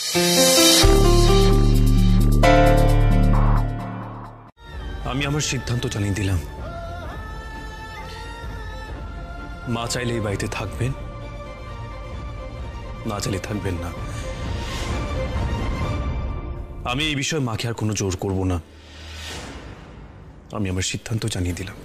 আমি আমার সিদ্ধান্ত জানিয়ে দিলাম। মা চাইলে এই বাড়িতে থাকবেন, না চাইলে থাকবেন না। আমি এই বিষয়ে মাকে আর কোনো জোর করব না। আমি আমার সিদ্ধান্ত জানিয়ে দিলাম।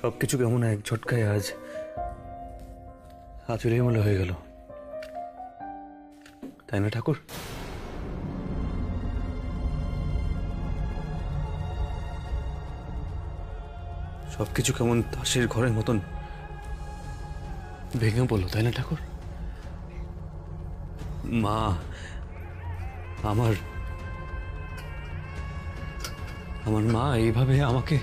সবকিছু কেমন এক ঝটকায় আজ এলোমেলো হয়ে গেল, তাই না ঠাকুর? সবকিছু কেমন তাসের ঘরের মতন ভেঙে পড়লো, তাই না ঠাকুর? মা, আমার মা এইভাবে আমাকে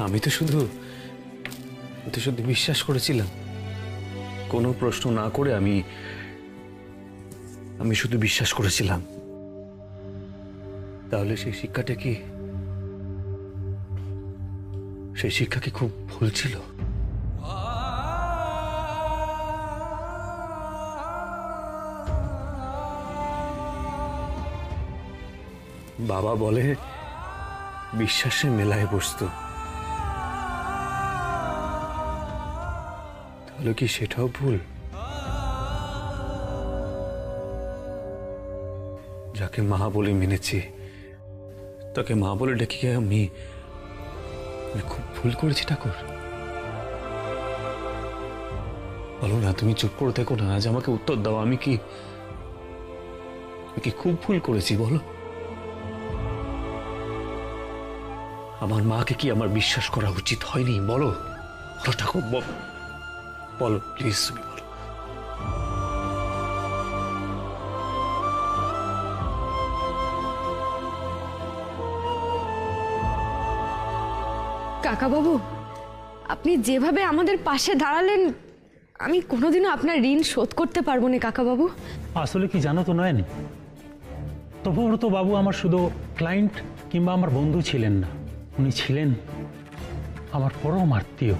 আমি তো শুধু বিশ্বাস করেছিলাম, কোনো প্রশ্ন না করে আমি শুধু বিশ্বাস করেছিলাম। তাহলে সেই শিক্ষা কি খুব ভুল ছিল? বাবা বলে বিশ্বাসে মেলায় বসতো, তাহলে কি সেটাও ভুল? যাকে মা বলে মেনেছি, তাকে মা বলে ডেকে আমি খুব ভুল করেছি ঠাকুর? বলো না, তুমি চুপ করে থেকো না, আজ আমাকে উত্তর দাও। আমি কি খুব ভুল করেছি বলো? আমার মাকে কি আমার বিশ্বাস করা উচিত হয়নি? বলো ঠাকুর, বলো প্লিজ, তুমি বলো। কাকা বাবু, আপনি যেভাবে আমাদের পাশে দাঁড়ালেন, আমি কোনোদিনও আপনার ঋণ শোধ করতে পারবো না কাকা বাবু। আসলে কি জানো তো নয়নি, তবুও তো বাবু আমার শুধু ক্লায়েন্ট কিংবা আমার বন্ধু ছিলেন না, উনি ছিলেন আমার পরম আত্মীয়।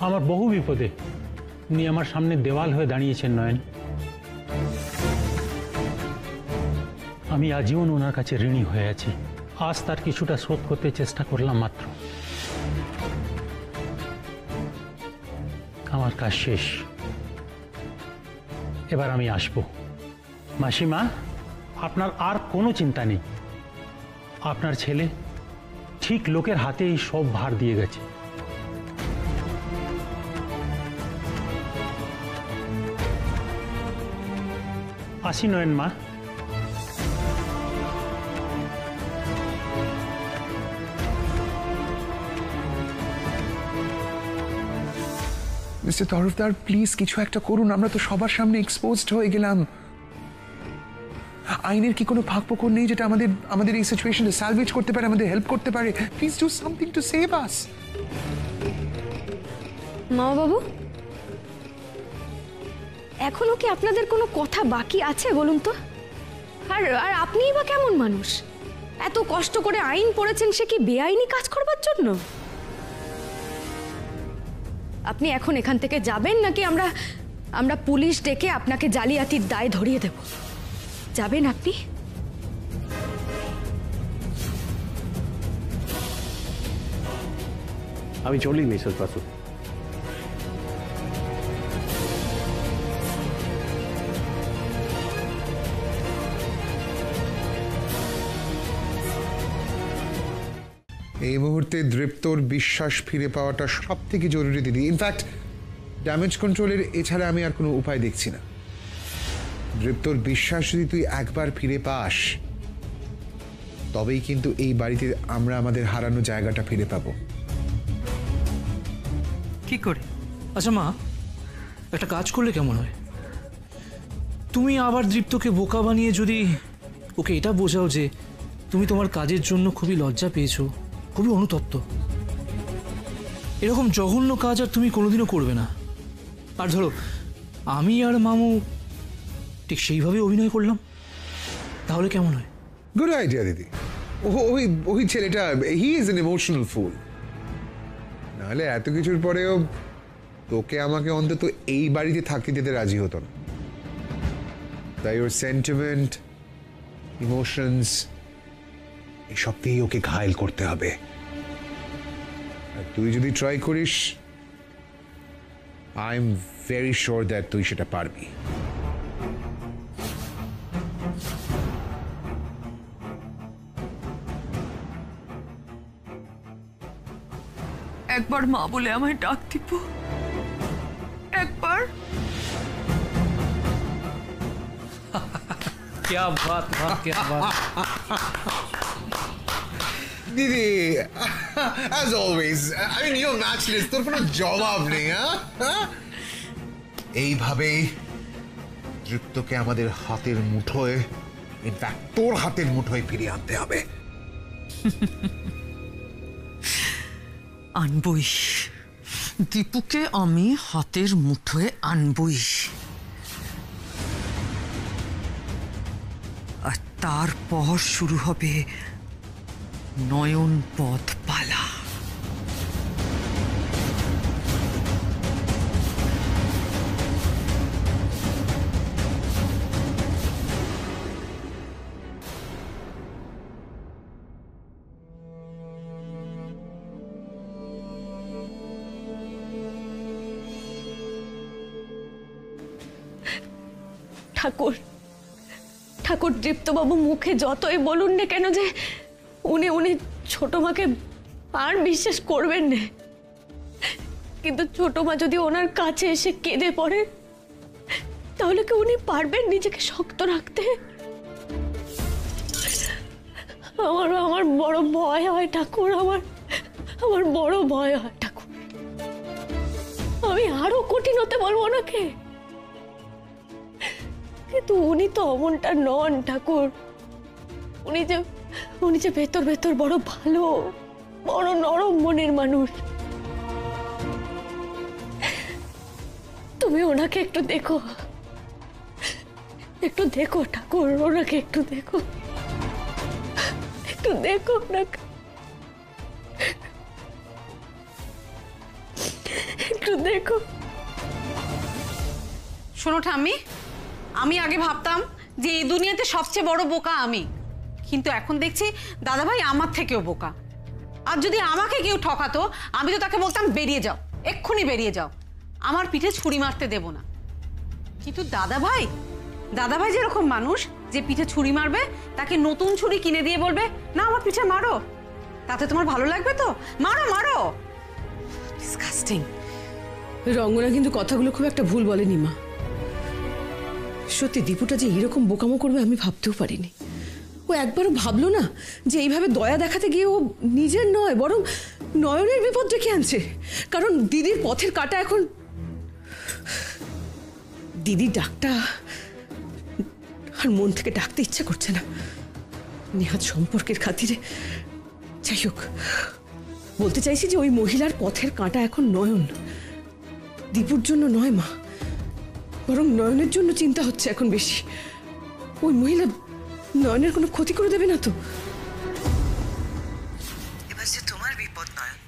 আমার বহু বিপদে উনি আমার সামনে দেওয়াল হয়ে দাঁড়িয়েছেন নয়ন। আমি আজীবন ওনার কাছে ঋণী হয়ে আছি। আজ তার কিছুটা শোধ করতে চেষ্টা করলাম মাত্র। আমার কাজ শেষ, এবার আমি আসব। মাসিমা, আপনার আর কোনো চিন্তা নেই, আপনার ছেলে ঠিক লোকের হাতেই সব ভার দিয়ে গেছে। আসি নয়ন মা। মিস্টার তরফদার, প্লিজ কিছু একটা করুন, আমরা তো সবার সামনে এক্সপোজড হয়ে গেলাম। আইনের কি কোনো ফাঁকফোকর নেই যেটা আমাদের এই সিচুয়েশনে স্যালভেজ করতে পারে, আমাদের হেল্প করতে পারে? Please do something to save us. মা বাবু, এখনো কি আপনাদের কোনো কথা বাকি আছে বলুন তো? আর আর আপনিই বা কেমন মানুষ? এত কষ্ট করে আইন পড়েছেন, সে কি বেআইনি কাজ করবার জন্য? আপনি এখন এখান থেকে যাবেন নাকি আমরা আমরা পুলিশ ডেকে আপনাকে জালিয়াতির দায় ধরিয়ে দেব? যাবেন আপনি? আমি চলি মিসেস বাসু। এই মুহূর্তে দৃপ্তর বিশ্বাস ফিরে পাওয়াটা সব থেকে জরুরি দিদি। ইনফ্যাক্ট ড্যামেজ কন্ট্রোলের এছাড়া আমি আর কোনো উপায় দেখছি না। দৃপ্তর বিশ্বাস যদি তুই একবার ফিরে পাস, তবেই কিন্তু এই বাড়িতে আমরা আমাদের হারানো জায়গাটা ফিরে পাবো। কি করে? আচ্ছা মা, একটা কাজ করলে কেমন হয়? তুমি আবার দৃপ্তকে বোকা বানিয়ে যদি ওকে এটা বোঝাও যে তুমি তোমার কাজের জন্য খুবই লজ্জা পেয়েছো, খুবই অনুতপ্ত, এরকম জঘন্য কাজ আর তুমি কোনোদিনও করবে না। আর ধরো আমি আর মামু ঠিক সেইভাবে অভিনয় করলাম, তাহলে কেমন হয়? গুড আইডিয়া দিদি। ওই ওই ছেলেটা, he is an emotional fool. নাহলে এত কিছুর পরেও তোকে আমাকে অন্তত এই বাড়িতে থাকতে যেতে রাজি হতো না। তাই ওর সেন্টিমেন্ট, ইমোশনস এসব দিয়েই ওকে ঘায়েল করতে হবে। আর তুই যদি ট্রাই করিস, I am very sure that তুই সেটা পারবি। একবার মা বলে আমায় ডাক দিব, একবার। क्या बात, वाह क्या बात। দিদি, as always, I mean you're matchless, তোর কোনো জবাব নেই। এইভাবেই দৃপ্তকে আমাদের হাতের মুঠোয়, ইনফ্যাক্ট তোর হাতের মুঠোয় ফিরিয়ে আনতে হবে। আনবই, দীপুকে আমি হাতের মুঠোয় আনবই। আর তারপর শুরু হবে নয়ন পথ পালা। ঠাকুর, ঠাকুর, দৃপ্তবাবু মুখে যতই বলুন না কেন যে উনি উনি ছোট মাকে আর বিশ্বাস করবেন না, কিন্তু ছোট মা যদি ওনার কাছে এসে কেঁদে পড়ে, তাহলে কি উনি পারবেন নিজেকে শক্ত রাখতে? আমার আমার বড় ভয় হয় ঠাকুর, আমার বড় ভয় হয় ঠাকুর। আমি আরো কঠিন হতে বলবো ওনাকে, কিন্তু উনি তো অমনটা নন ঠাকুর। উনি যে ভেতর ভেতর বড় ভালো, বড় নরম মনের মানুষ। তুমি ওনাকে একটু দেখো, একটু দেখো ঠাকুর, ওনাকে একটু দেখো, একটু দেখো ওনাকে, একটু দেখো। শোনো ঠাম্মি, আমি আগে ভাবতাম যে এই দুনিয়াতে সবচেয়ে বড় বোকা আমি, কিন্তু এখন দেখছি দাদাভাই আমার থেকেও বোকা। আর যদি আমাকে কেউ ঠকাতো, আমি তো তাকে বলতাম বেরিয়ে যাও, এক্ষুনি বেরিয়ে যাও, আমার পিঠে ছুরি মারতে দেব না। কিন্তু দাদাভাই যেরকম মানুষ যে পিঠে ছুরি মারবে, তাকে নতুন ছুরি কিনে দিয়ে বলবে না আমার পিঠে মারো, তাতে তোমার ভালো লাগবে তো, মারো মারো। ডিসকাস্টিং। রঙ্গনা কিন্তু কথাগুলো খুব একটা ভুল বলেনি মা। সত্যি দীপুটা যে এরকম বোকামো করবে আমি ভাবতেও পারিনি। ও একবারও ভাবলো না যে এইভাবে দয়া দেখাতে গিয়ে ও নিজের নয় বরং নয়নের বিপদ ডেকে আনছে। কারণ দিদির পথের কাটা এখন, দিদির ডাকটা আর মন থেকে ডাকতে ইচ্ছা করছে না নেহাত সম্পর্কের খাতিরে। যাই হোক, বলতে চাইছি যে ওই মহিলার পথের কাঁটা এখন নয়ন, দীপুর জন্য নয় মা, বরং নয়নের জন্য চিন্তা হচ্ছে এখন বেশি। ওই মহিলা নয়নের কোনো ক্ষতি করে দেবে না তো? এবার যে তোমার বিপদ নয়ন,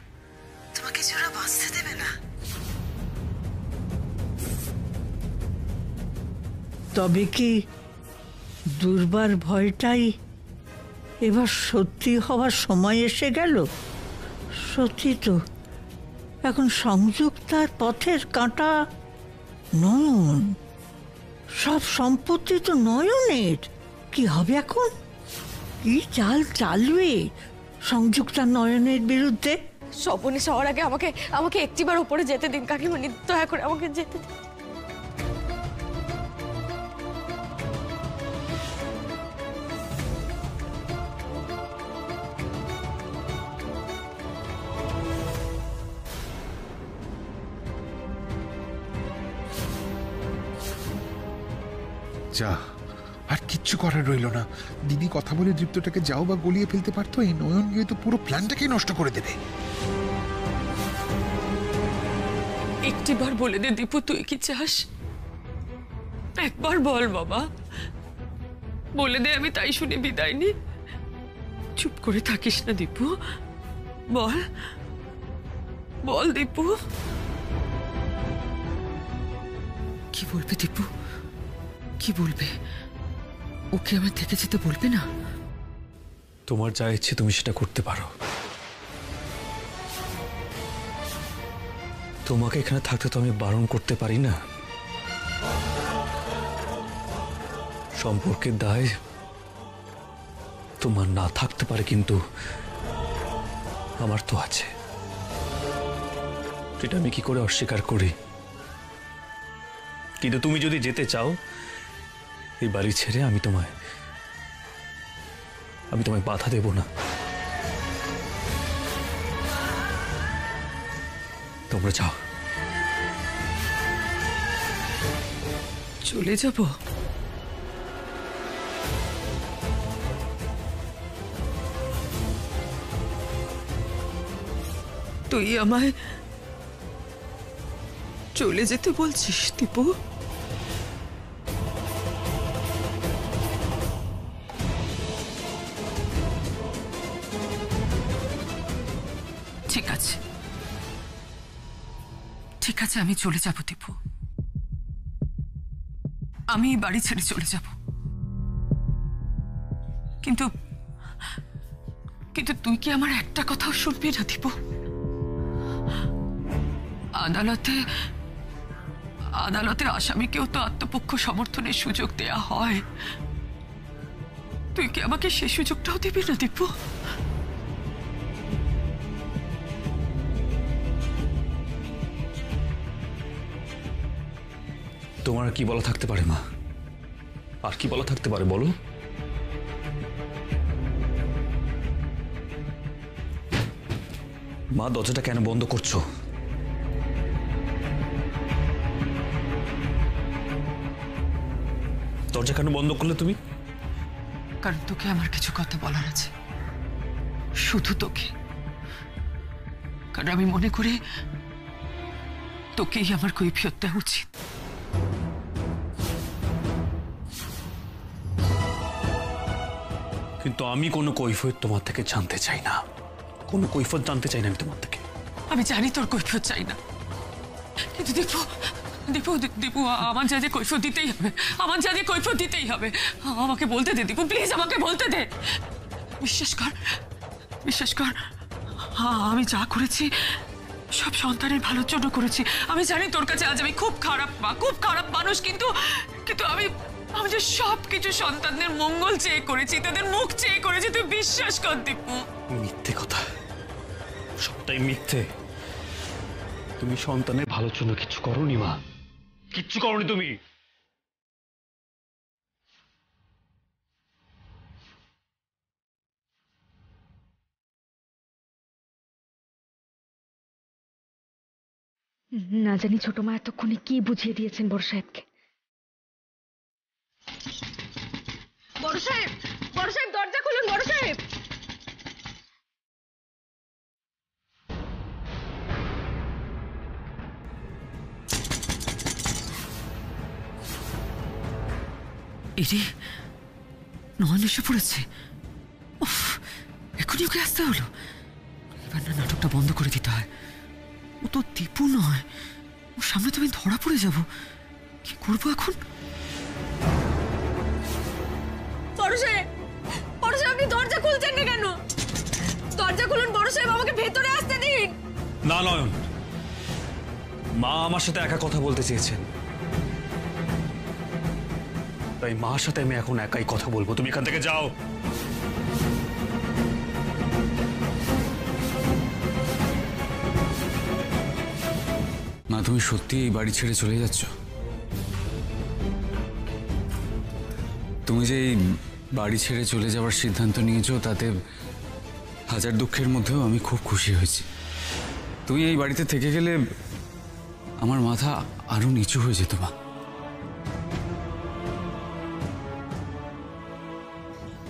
তোমাকে যে ওরা বাঁচতে দেবে না। তবে কি দুর্বার ভয়টাই এবার সত্যি হওয়ার সময় এসে গেল? সত্যি তো এখন সংযুক্তার পথের কাঁটা নয়ন, সব সম্পত্তি তো নয়নের। কি হবে এখন? কি চাল চালবে সংযুক্তা নয়নের বিরুদ্ধে? স্বপনে শহর আগে আমাকে আমাকে একটিবার উপরে যেতে দিন কাকিমণি, দয়া করে আমাকে যেতে দিন। যা, আর কিচ্ছু করার রইল না। দিদি কথা বলে দৃপ্তটাকে যাও বা গলিয়ে ফেলতে পারতো, এই নয়ন গিয়ে তো পুরো প্ল্যানটাকেই নষ্ট করে দেবে। একটিবার বলে দে দীপু, তুই কি চাস? একবার বল বাবা, বলে দে, আমি তাই শুনে বিদায় নি। চুপ করে থাকিস না দীপু, বল বল দীপু। কি বলবে দীপু, কি বলবে? ওকে আমার থেকে যেতে বলবে না? তোমার যা ইচ্ছে তুমি সেটা করতে পারো। তোমাকে এখানে থাকতে তো আমি বারণ করতে পারি না। সম্পর্কের দায় তোমার না থাকতে পারে, কিন্তু আমার তো আছে। এটা আমি কি করে অস্বীকার করি? কিন্তু তুমি যদি যেতে চাও এই বাড়ি ছেড়ে, আমি তোমায় বাধা দেব না। তোমরা যাও। চলে যাব? তুই আমায় চলে যেতে বলছিস দীপু? ঠিক আছে, ঠিক আছে, আমি চলে যাব দীপু। আমি বাড়ি ছেড়ে চলে যাব, কিন্তু কিন্তু তুই কি আমার একটা কথাও শুনবি না দীপু? আদালতে আসামিকেও তো আত্মপক্ষ সমর্থনের সুযোগ দেয়া হয়। তুই কি আমাকে সেই সুযোগটাও দিবি না দীপু? তোমার কি বলা থাকতে পারে মা? আর কি বলা থাকতে পারে বলো? মা, দরজাটা কেন বন্ধ করছো? দরজা কেন বন্ধ করলে তুমি? কারণ তোকে আমার কিছু কথা বলার আছে, শুধু তোকে। কারণ আমি মনে করি তোকেই আমার কৈফিয়ত দেওয়া উচিত। কিন্তু আমি কোনো কৈফিয়ত তোমার থেকে জানতে চাই না। কোনো কৈফিয়ত জানতে চাই না আমি তোমার থেকে। আমি জানি তোর কৈফিয়ত চাই না, কিন্তু দীপু দীপু দীপু আমার যা যে কৈফিয়ত দিতেই হবে, আমার যা যে কৈফিয়ত দিতেই হবে। আমাকে বলতে দে দীপু, প্লিজ আমাকে বলতে দে। বিশ্বাস কর, বিশ্বাস কর, আমি যা করেছি সব সন্তানের ভালোর জন্য করেছি। আমি জানি তোর কাছে আজ আমি খুব খারাপ মা, খুব খারাপ মানুষ, কিন্তু কিন্তু আমি যে সব কিছু সন্তানদের মঙ্গল চেয়ে করেছি, তাদের মুখ চেয়ে করেছি। তুই বিশ্বাস কর দীপু। মিথ্যে কথা, সবটাই মিথ্যে। তুমি সন্তানের ভালোর জন্য কিচ্ছু করোনি মা, কিচ্ছু করোনি তুমি। না জানি ছোট মা এতক্ষণে কি বুঝিয়ে দিয়েছেন বড় সাহেবকে। বড় সাহেব, বড় সাহেব, দরজা খুলুন বড় সাহেব। এরে নয়ন এসে পড়েছে। উফ, এখনই ওকে আসতে হলো। এবার না নাটকটা বন্ধ করে দিতে হয়। ও তো দীপু নয়, ওর সামনে তো আমি ধরা পড়ে যাব। কি করবো এখন? আপনি দরজা খুলছেন না কেন? দরজা খুলুন বড় সাহেব, আমাকে ভেতরে আসতে দিন। না নয়ন, মা আমার সাথে একা কথা বলতে চেয়েছেন, তাই মার সাথে আমি এখন একাই কথা বলবো। তুমি এখান থেকে যাও। মা, তুমি সত্যি এই বাড়ি ছেড়ে চলে যাচ্ছ? তুমি যে এই বাড়ি ছেড়ে চলে যাওয়ার সিদ্ধান্ত নিয়েছো, তাতে হাজার দুঃখের মধ্যেও আমি খুব খুশি হয়েছি। তুমি এই বাড়িতে থেকে গেলে আমার মাথা আরো নিচু হয়ে যেত।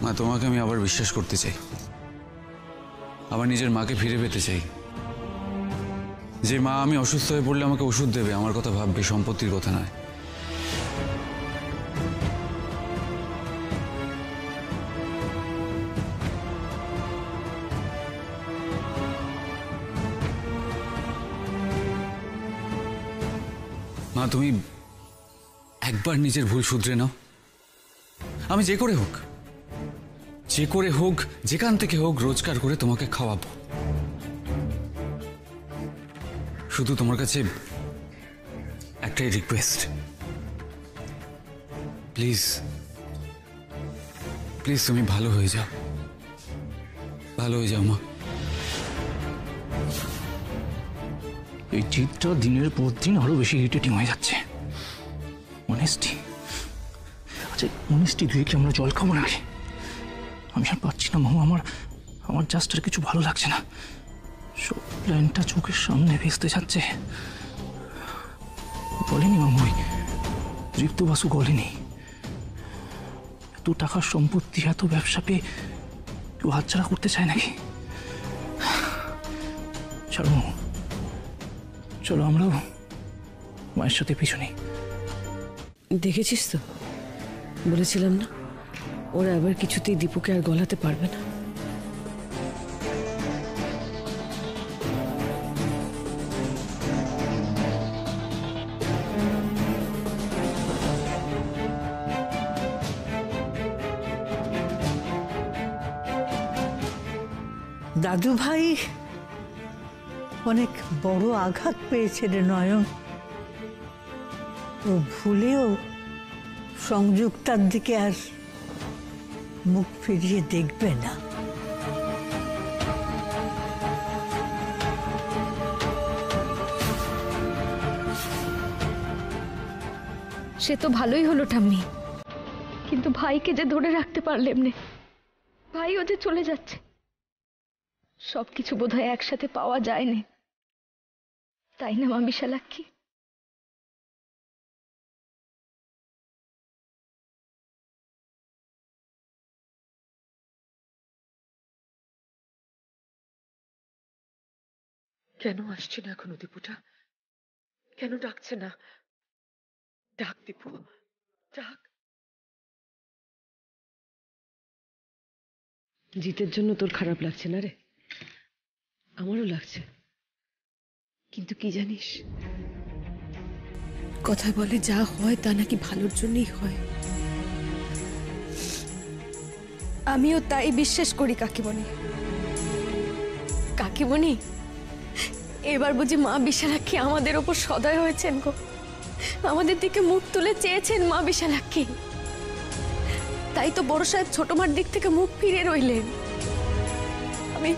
মা, তোমাকে আমি আবার বিশ্বাস করতে চাই, আবার নিজের মাকে ফিরে পেতে চাই। যে মা আমি অসুস্থ হয়ে পড়লে আমাকে ওষুধ দেবে, আমার কথা ভাববে, সম্পত্তির কথা নয়। মা, তুমি একবার নিজের ভুল শুধরে নাও। আমি যে করে হোক যেখান থেকে হোক রোজগার করে তোমাকে খাওয়াবো। শুধু তোমার কাছে একটাই রিকোয়েস্ট, প্লিজ প্লিজ তুমি ভালো হয়ে যাও, ভালো হয়ে যাও মা। এই জিতটা দিনের পর দিন আরো বেশি ইরিটেটিং হয়ে যাচ্ছে। অনেস্টি, আচ্ছা অনেস্টি ধুয়ে কি আমরা জল খাবো নাকি? আমি আর পাচ্ছি না মামা, আমার জাস্ট আর কিছু ভালো লাগছে না। সব প্ল্যানটা চোখের সামনে ভেস্তে যাচ্ছে। বলেনি মামা, ওই তৃপ্ত বাসু বলেনি এত টাকার সম্পত্তি, এত ব্যবসা পেয়ে কেউ হাতছাড়া করতে চায় নাকি? চলো চলো আমরাও মায়ের সাথে পিছু নেই। দেখেছিস তো, বলেছিলাম না ওরা আবার কিছুতেই দীপুকে আর গলাতে পারবে না। দাদু ভাই অনেক বড় আঘাত পেয়েছে রে নয়ন। ও ভুলেও সংযুক্তার দিকে আর মুখ ফিরিয়ে দেখবে না। সে তো ভালোই হলো ঠাম্মি, কিন্তু ভাইকে যে ধরে রাখতে পারলেম না। ভাইও যে চলে যাচ্ছে, সবকিছু বোধহয় একসাথে পাওয়া যায় না, তাই না মা বিশালাক্ষী? কেন আসছে না এখনো দীপুটা? কেন ডাকছে না? ডাক দীপু, ডাক। জিতের জন্য তোর খারাপ লাগছে না রে? আমারও লাগছে, কিন্তু কি জানিস, কথা বলে যা হয় তা নাকি ভালোর জন্যই হয়। আমিও তাই বিশ্বাস করি কাকিমণি। কাকিমণি, এবার বুঝি মা বিশালাক্ষী আমাদের ওপর সদয় হয়েছেন গো, আমাদের দিকে মুখ তুলে চেয়েছেন মা বিশালাক্ষী। তাই তো বড় সাহেব ছোট মার দিক থেকে মুখ ফিরে রইলেন। আমি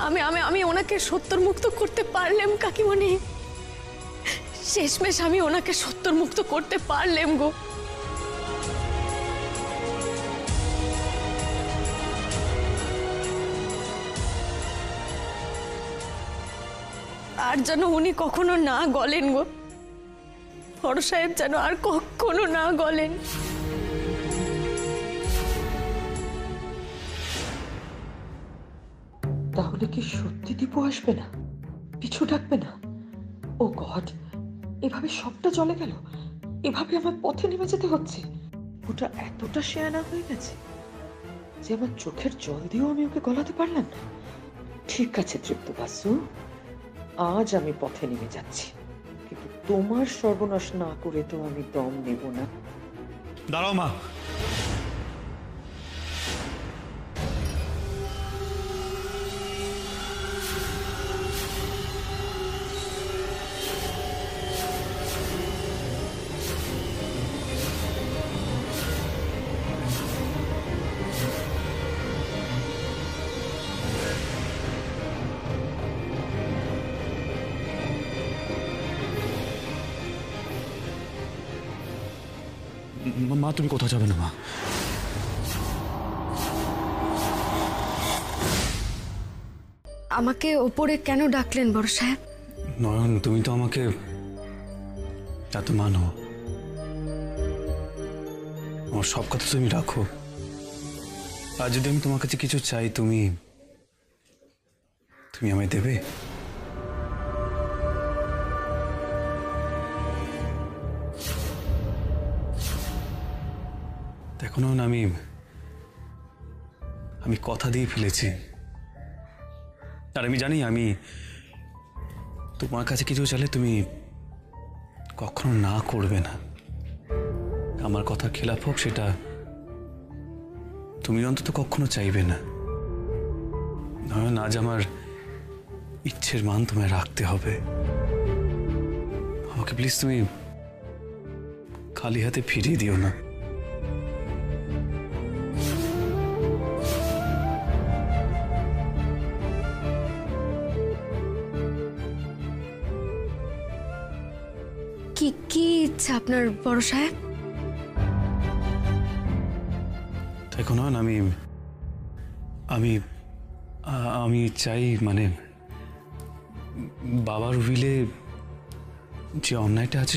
আমি আমি আমি ওনাকে সত্তর মুক্ত করতে পারলাম কাকিমণি, শেষমেশ আমি ওনাকে সত্তর মুক্ত করতে পারলাম গো। আর যেন উনি কখনো না গলেন গো, বড় সাহেব যেন আর কখনো না গলেন। তাহলে কি সত্যি দীপু আসবে না? পিছু ডাকবে না? ও গড, এভাবে সবটা চলে গেল, এভাবে আমার পথে নেমে যেতে হচ্ছে। ওটা এতটা শেয়ানা হয়ে গেছে যে আমার চোখের জল দিয়েও আমি ওকে গলাতে পারলাম না। ঠিক আছে তৃপ্ত বাসু, আজ আমি পথে নেমে যাচ্ছি, কিন্তু তোমার সর্বনাশ না করে তো আমি দম নেব না। দাঁড়াও মা। মা তুমি কোথাও যাবে না মা। আমাকে ওপরে কেন ডাকলেন বড় সাহেব? নয়ন, তুমি তো আমাকে এত মানো, আমার সব কথা তুমি রাখো। আর যদি আমি তোমার কাছে কিছু চাই, তুমি তুমি আমায় দেবে? দেখো নয়ন, আমি কথা দিয়ে ফেলেছি, আর আমি জানি আমি তোমার কাছে কিছু চাইলে তুমি কখনো না করবে না। আমার কথা খেলাফ হোক, সেটা তুমি অন্তত কখনো চাইবে না। নয়ন, আজ আমার ইচ্ছের মান তোমায় রাখতে হবে। আমাকে প্লিজ তুমি খালি হাতে ফিরিয়ে দিও না। কি ইচ্ছা আপনার বড় সাহেব? দেখো না, আমি চাই, মানে বাবার উইলে যে অন্যায়টা আছে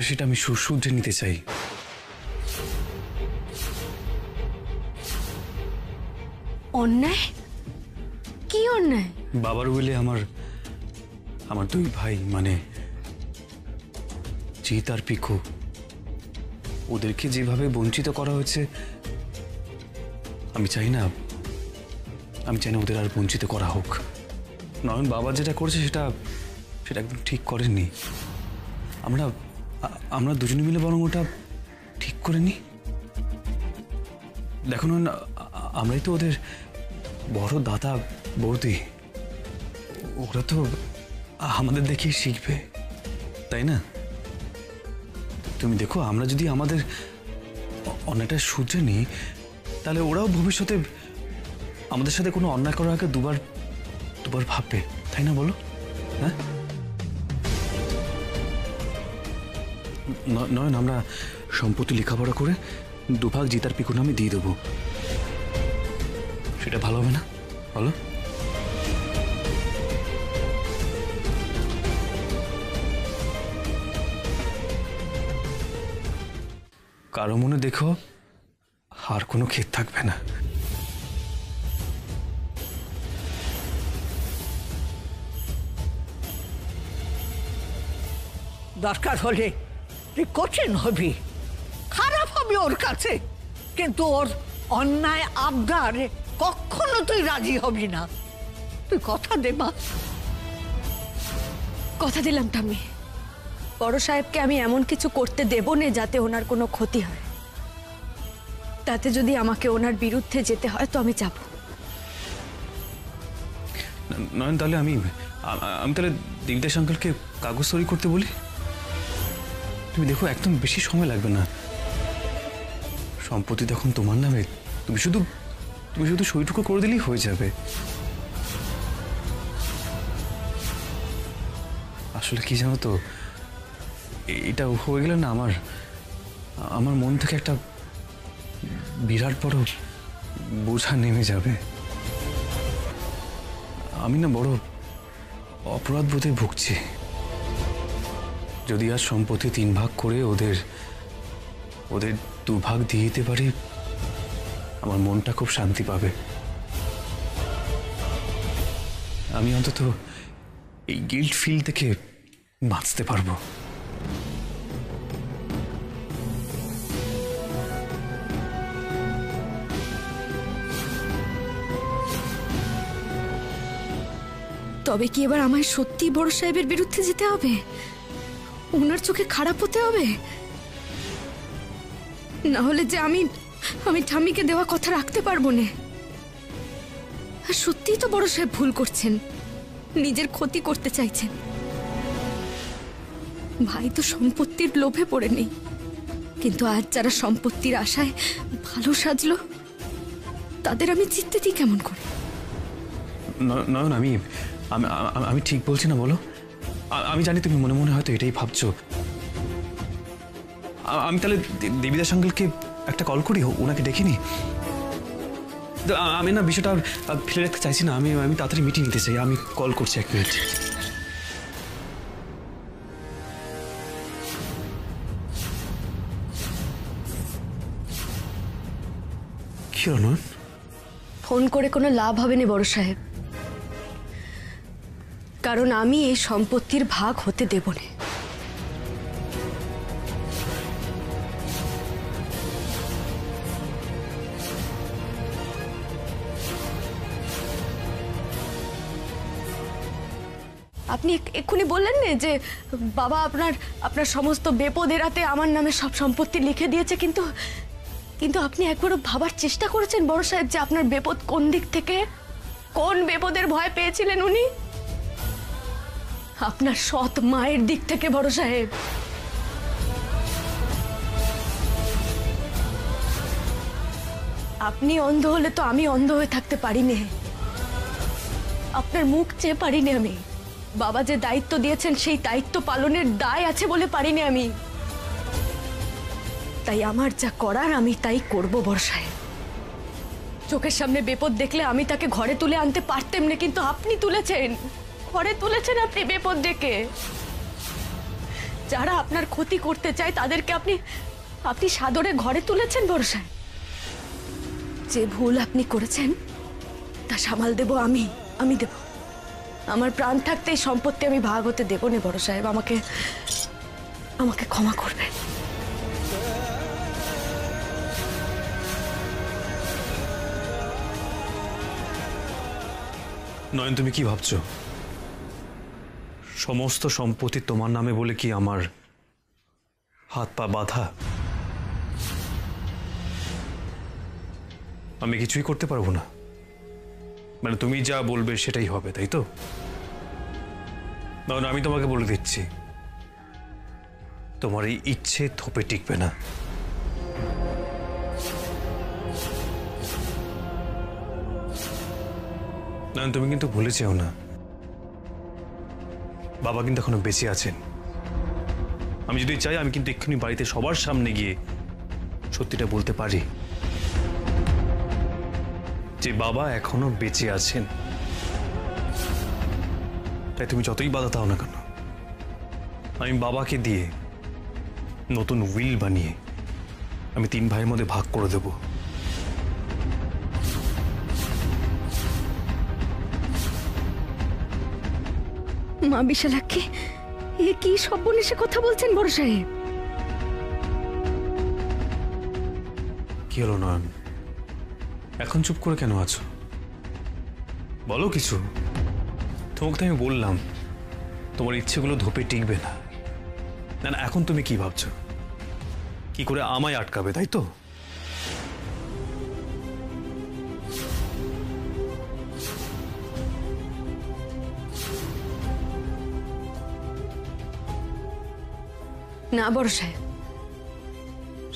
সেটা আমি শুধরে নিতে চাই। অন্যায়? কি অন্যায়? বাবার উইলে আমার দুই ভাই, মানে জিৎ আর পিকু, ওদেরকে যেভাবে বঞ্চিত করা হয়েছে, আমি চাই না ওদের আর বঞ্চিত করা হোক। নয়ন, বাবা যেটা করেছে সেটা একদম ঠিক করেননি। আমরা দুজনে মিলে বরং ওটা ঠিক করে নি। দেখো নয়ন, আমরাই তো ওদের বড় দাদা বৌদি, ওরা তো আমাদের দেখেই শিখবে, তাই না? তুমি দেখো, আমরা যদি আমাদের অন্যায়টা শুধরে নিই, তাহলে ওরাও ভবিষ্যতে আমাদের সাথে কোনো অন্যায় করার আগে দুবার ভাববে, তাই না বলো? হ্যাঁ নয়ন, আমরা সম্পত্তি লেখাপড়া করে দুভাগ জিতার পিকু নামে দিয়ে দেবো, সেটা ভালো হবে না বলো? কারো মনে দেখো আর কোনো ক্ষেত থাকবে না। দরকার হলে তুই কঠিন হবি, খারাপ হবে ওর কাছে, কিন্তু ওর অন্যায় আবদারে কখনো তুই রাজি হবি না। তুই কথা দে মা। কথা দিলাম ঠাম্মি, বড় সাহেবকে আমি এমন কিছু করতে দেব না যাতে ওনার কোনো ক্ষতি হয়। তাতে যদি আমাকে ওনার বিরুদ্ধে যেতে হয় তো আমি যাব। নয়ন, তাহলে আমি তাহলে দিগদেশ আঙ্কেলকে কাগজ সই করতে বলি। তুমি দেখো, একদম বেশি সময় লাগবে না, সম্পত্তি তখন তোমার নামে, তুমি শুধু সইটুকু করে দিলেই হয়ে যাবে। আসলে কি জানো তো, এটা হয়ে গেলে না আমার মন থেকে একটা বিরাট বড় বোঝা নেমে যাবে। আমি না বড় অপরাধ বোধে ভুগছি। যদি আজ সম্পত্তি 3 ভাগ করে ওদের 2 ভাগ দিয়ে দিতে পারি, আমার মনটা খুব শান্তি পাবে। আমি অন্তত এই গিল্ট ফিল থেকে বাঁচতে পারবো। তবে কি এবার আমায় সত্যি বড় সাহেবের বিরুদ্ধে যেতে হবে? ওনার চোখে খারাপ হতে হবে? না হলে যে আমি ঠাম্মিকে দেওয়া কথা রাখতে পারবো না। আর সত্যিই তো বড় সাহেব ভুল করছেন, নিজের ক্ষতি করতে চাইছেন। ভাই তো সম্পত্তির লোভে পড়ে নেই, কিন্তু আজ যারা সম্পত্তির আশায় ভালো সাজলো তাদের আমি জিততে দিই কেমন করে? নয়ন, আমি ঠিক বলছি না বলো? আমি জানি তুমি মনে মনে হয়তো এটাই ভাবছো। আমি তাহলে দেবীদাস আঙ্কেলকে একটা কল করি, ওনাকে ডেকে নি। আমি না বিষয়টা ফেলে রাখতে চাইছি না, আমি তাড়াতাড়ি মিটিং নিতে চাই। আমি কল করছি, 1 মিনিট। কি হলো নয়ন? ফোন করে কোনো লাভ হবে না বড় সাহেব, কারণ আমি এই সম্পত্তির ভাগ হতে দেব না। আপনি এক্ষুনি বললেন না যে বাবা আপনার সমস্ত বেপদ এড়াতে আমার নামে সব সম্পত্তি লিখে দিয়েছে, কিন্তু আপনি একবারও ভাবার চেষ্টা করেছেন বড় সাহেব যে আপনার বেপদ কোন দিক থেকে, কোন বেপদের ভয় পেয়েছিলেন উনি? আপনার সৎ মায়ের দিক থেকে বড় সাহেব। আপনি অন্ধ হলে তো আমি অন্ধ হয়ে থাকতে পারি না, আপনার মুখ চেয়ে পারি না আমি। বাবা যে দায়িত্ব দিয়েছেন সেই দায়িত্ব পালনের দায় আছে বলে পারিনি আমি। তাই আমার যা করার আমি তাই করব বড় সাহেব। চোখের সামনে বিপদ দেখলে আমি তাকে ঘরে তুলে আনতে পারতাম না, কিন্তু আপনি তুলেছেন, ঘরে তুলেছেন আপনি বিপদ ডেকে। যারা আপনার ক্ষতি করতে চায় তাদেরকে আপনি সাদরে ঘরে তুলেছেন বড় সাহেব। যে ভুল আপনি করেছেন তা সামাল দেব আমি দেব। আমার প্রাণ থাকতে এই সম্পত্তি আমি ভাগ হতে দেব না বড় সাহেব। আমাকে ক্ষমা করবেন। নয়ন, তুমি কি ভাবছো সমস্ত সম্পত্তি তোমার নামে বলে কি আমার হাত পা বাঁধা? আমি কিছুই করতে পারবো না? মানে তুমি যা বলবে সেটাই হবে, তাই তো? নয়ন, আমি তোমাকে বলে দিচ্ছি, তোমার এই ইচ্ছে থোপে টিকবে না। নয়ন, তুমি কিন্তু ভুলে যেও না, বাবা কিন্তু এখনো বেঁচে আছেন। আমি যদি চাই আমি কিন্তু এক্ষুনি বাড়িতে সবার সামনে গিয়ে সত্যিটা বলতে পারি যে বাবা এখনো বেঁচে আছেন। তাই তুমি যতই বাধা দাও না কেন, আমি বাবাকে দিয়ে নতুন উইল বানিয়ে আমি 3 ভাইয়ের মধ্যে ভাগ করে দেব। মা বিশালাক্ষী, এ কি সর্বনেশে কথা বলছেন বড় সাহেব? কি হলো নয়ন, এখন চুপ করে কেন আছো? বলো কিছু। তোমাকে তো আমি বললাম তোমার ইচ্ছেগুলো ধোপে টিকবে না। না, এখন তুমি কি ভাবছো? কি করে আমায় আটকাবে, তাই তো? না বড় সাহেব,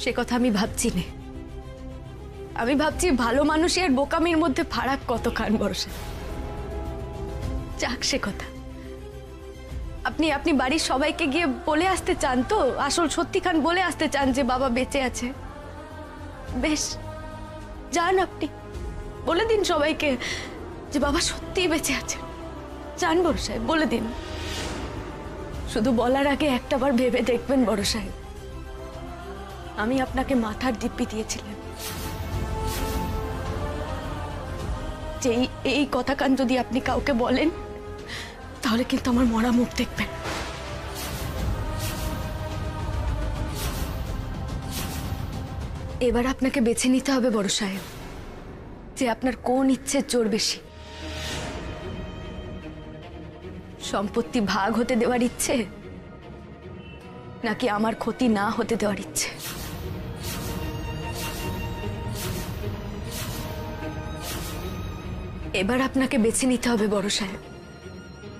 সে কথা আমি ভাবছি না। আমি ভাবছি ভালো মানুষই আর বোকামির মধ্যে ফারাক কতখান বড় সাহেব। যাক সে কথা। আপনি বাড়ির সবাইকে গিয়ে বলে আসতে চান তো, আসল সত্যিখান বলে আসতে চান যে বাবা বেঁচে আছে? বেশ, যান, আপনি বলে দিন সবাইকে যে বাবা সত্যিই বেঁচে আছে। যান বড় সাহেব, বলে দিন। শুধু বলার আগে একটাবার ভেবে দেখবেন বড় সাহেব, আমি আপনাকে মাথার দিব্যি দিয়েছিলাম যে এই কথা কান যদি আপনি কাউকে বলেন তাহলে কিন্তু আমার মরা মুখ দেখবেন। এবার আপনাকে বেছে নিতে হবে বড় সাহেব যে আপনার কোন ইচ্ছের জোর বেশি। সম্পত্তি ভাগ হতে দেওয়ার ইচ্ছে, নাকি আমার ক্ষতি না হতে দেওয়ার ইচ্ছে? এবার আপনাকে বেছে নিতে হবে বড় সাহেব,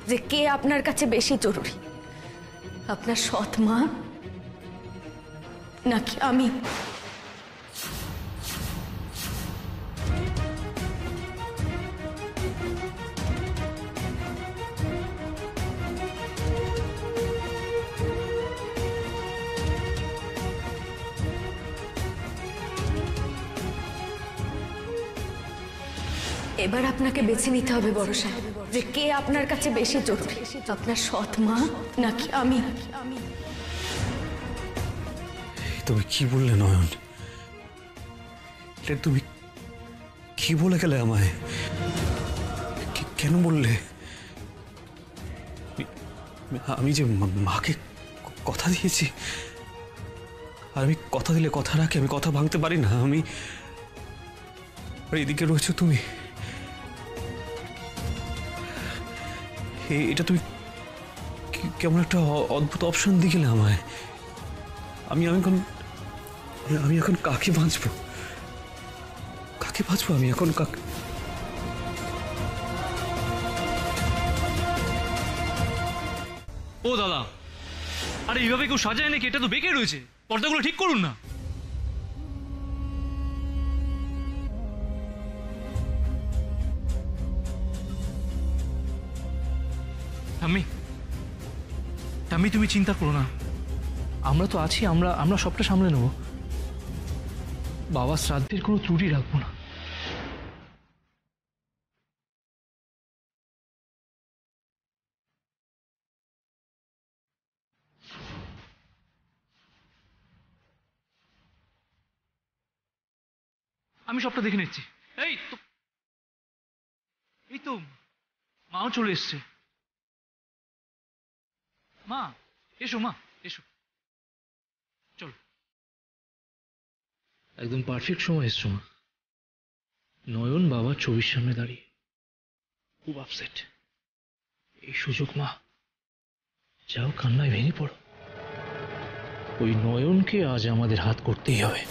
যে কে আপনার কাছে বেশি জরুরি, আপনার সৎ মা নাকি আমি? এবার আপনাকে বেছে নিতে হবে বড় সাহেব, যে কে আপনার কাছে বেশি জরুরি, আপনার সৎ মা নাকি আমি? তুমি কি বললে নয়ন? এটা তুমি কি বলে গেলে আমায়? কেন বললে? আমি যে মাকে কথা দিয়েছি, আর আমি কথা দিলে কথা রাখি, আমি কথা ভাঙতে পারি না। আমি আর এদিকে রয়েছো তুমি, এটা তুমি কেমন একটা অদ্ভুত অপশন দিয়ে গেলে আমায়। আমি এখন কাকে বাঁচবো? কাকে বাঁচবো আমি এখন? ও দাদা, আরে এইভাবে কেউ সাজায় নাকি? এটা তো বেঁকে রয়েছে, পর্দাগুলো ঠিক করুন না। ঠাম্মি তুমি চিন্তা করো না, আমরা তো আছি, আমরা সবটা সামলে নেব। বাবা শ্রাদ্ধের কোনো ত্রুটি রাখবো না। আমি সবটা দেখে নিচ্ছি। এই তো মাও চলে এসছে। মা এসো, মা এসো, চলো। একদম পারফেক্ট সময় এসছো মা। নয়ন বাবার ছবির সামনে দাঁড়িয়ে খুব আপসেট। এই সুযোগ মা, যাও কান্নায় ভেঙে পড়ো। ওই নয়নকে আজ আমাদের হাত করতেই হবে।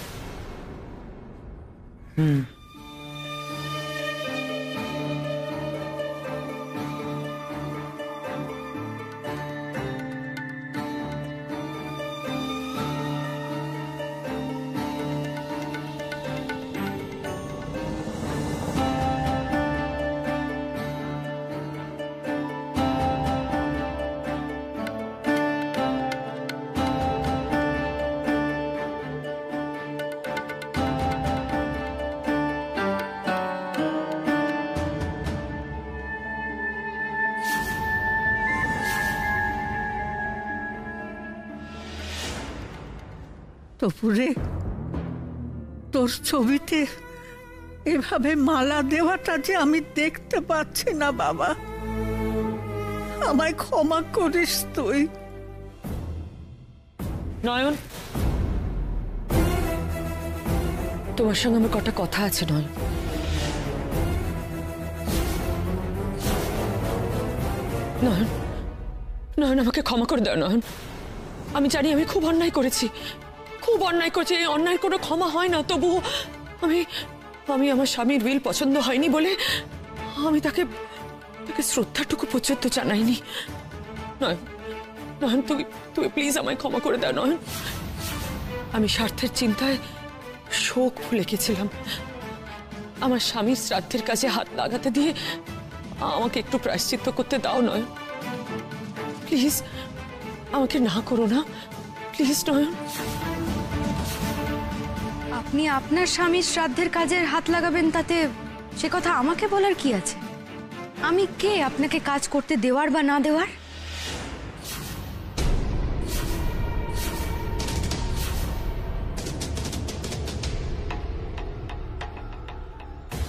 তপুরে, তোর ছবিতে এভাবে মালা দেওয়াটা যে আমি দেখতে পাচ্ছি না বাবা, আমায় ক্ষমা করিস তুই। নয়ন, তোমার সঙ্গে আমার কটা কথা আছে। নয়ন, নয়ন, নয়ন আমাকে ক্ষমা করে দাও। নয়ন, আমি জানি আমি খুব অন্যায় করেছি, খুব অন্যায় করেছি। এই অন্যায়ের কোনো ক্ষমা হয় না। তবুও আমি আমার স্বামীর উইল পছন্দ হয়নি বলে আমি তাকে শ্রদ্ধাটুকু পর্যন্ত জানাইনি। নয়ন, নয়ন তুমি প্লিজ আমায় ক্ষমা করে দাও। নয়ন, আমি স্বার্থের চিন্তায় শোক ভুলে গেছিলাম। আমার স্বামীর শ্রাদ্ধের কাছে হাত লাগাতে দিয়ে আমাকে একটু প্রায়শ্চিত্ত করতে দাও। নয়ন প্লিজ, আমাকে না করো না প্লিজ। নয়ন, আপনি আপনার স্বামীর শ্রাদ্ধের কাজের হাত লাগাবেন, তাতে সে কথা আমাকে বলার কি আছে? আমি কে আপনাকে কাজ করতে দেওয়ার বা না দেওয়ার?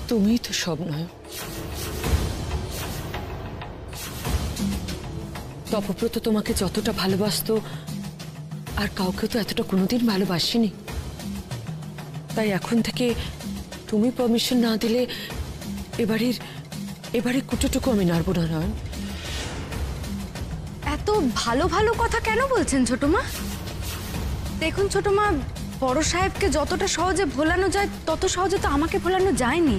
তুমিই তো সব। নয়, তপব্রত তোমাকে যতটা ভালোবাসতো আর কাউকে তো এতটা কোনোদিন ভালোবাসিনি। তাই এখন থেকে তুমি পারমিশন না দিলে এবারে কুটোটুকু আমি নাড়ব না। নয়ন, ভালো ভালো কথা কেন বলছেন ছোট মা? দেখুন ছোট মা, বড় সাহেবকে যতটা সহজে ভোলানো যায় তত সহজে তো আমাকে ভোলানো যায়নি।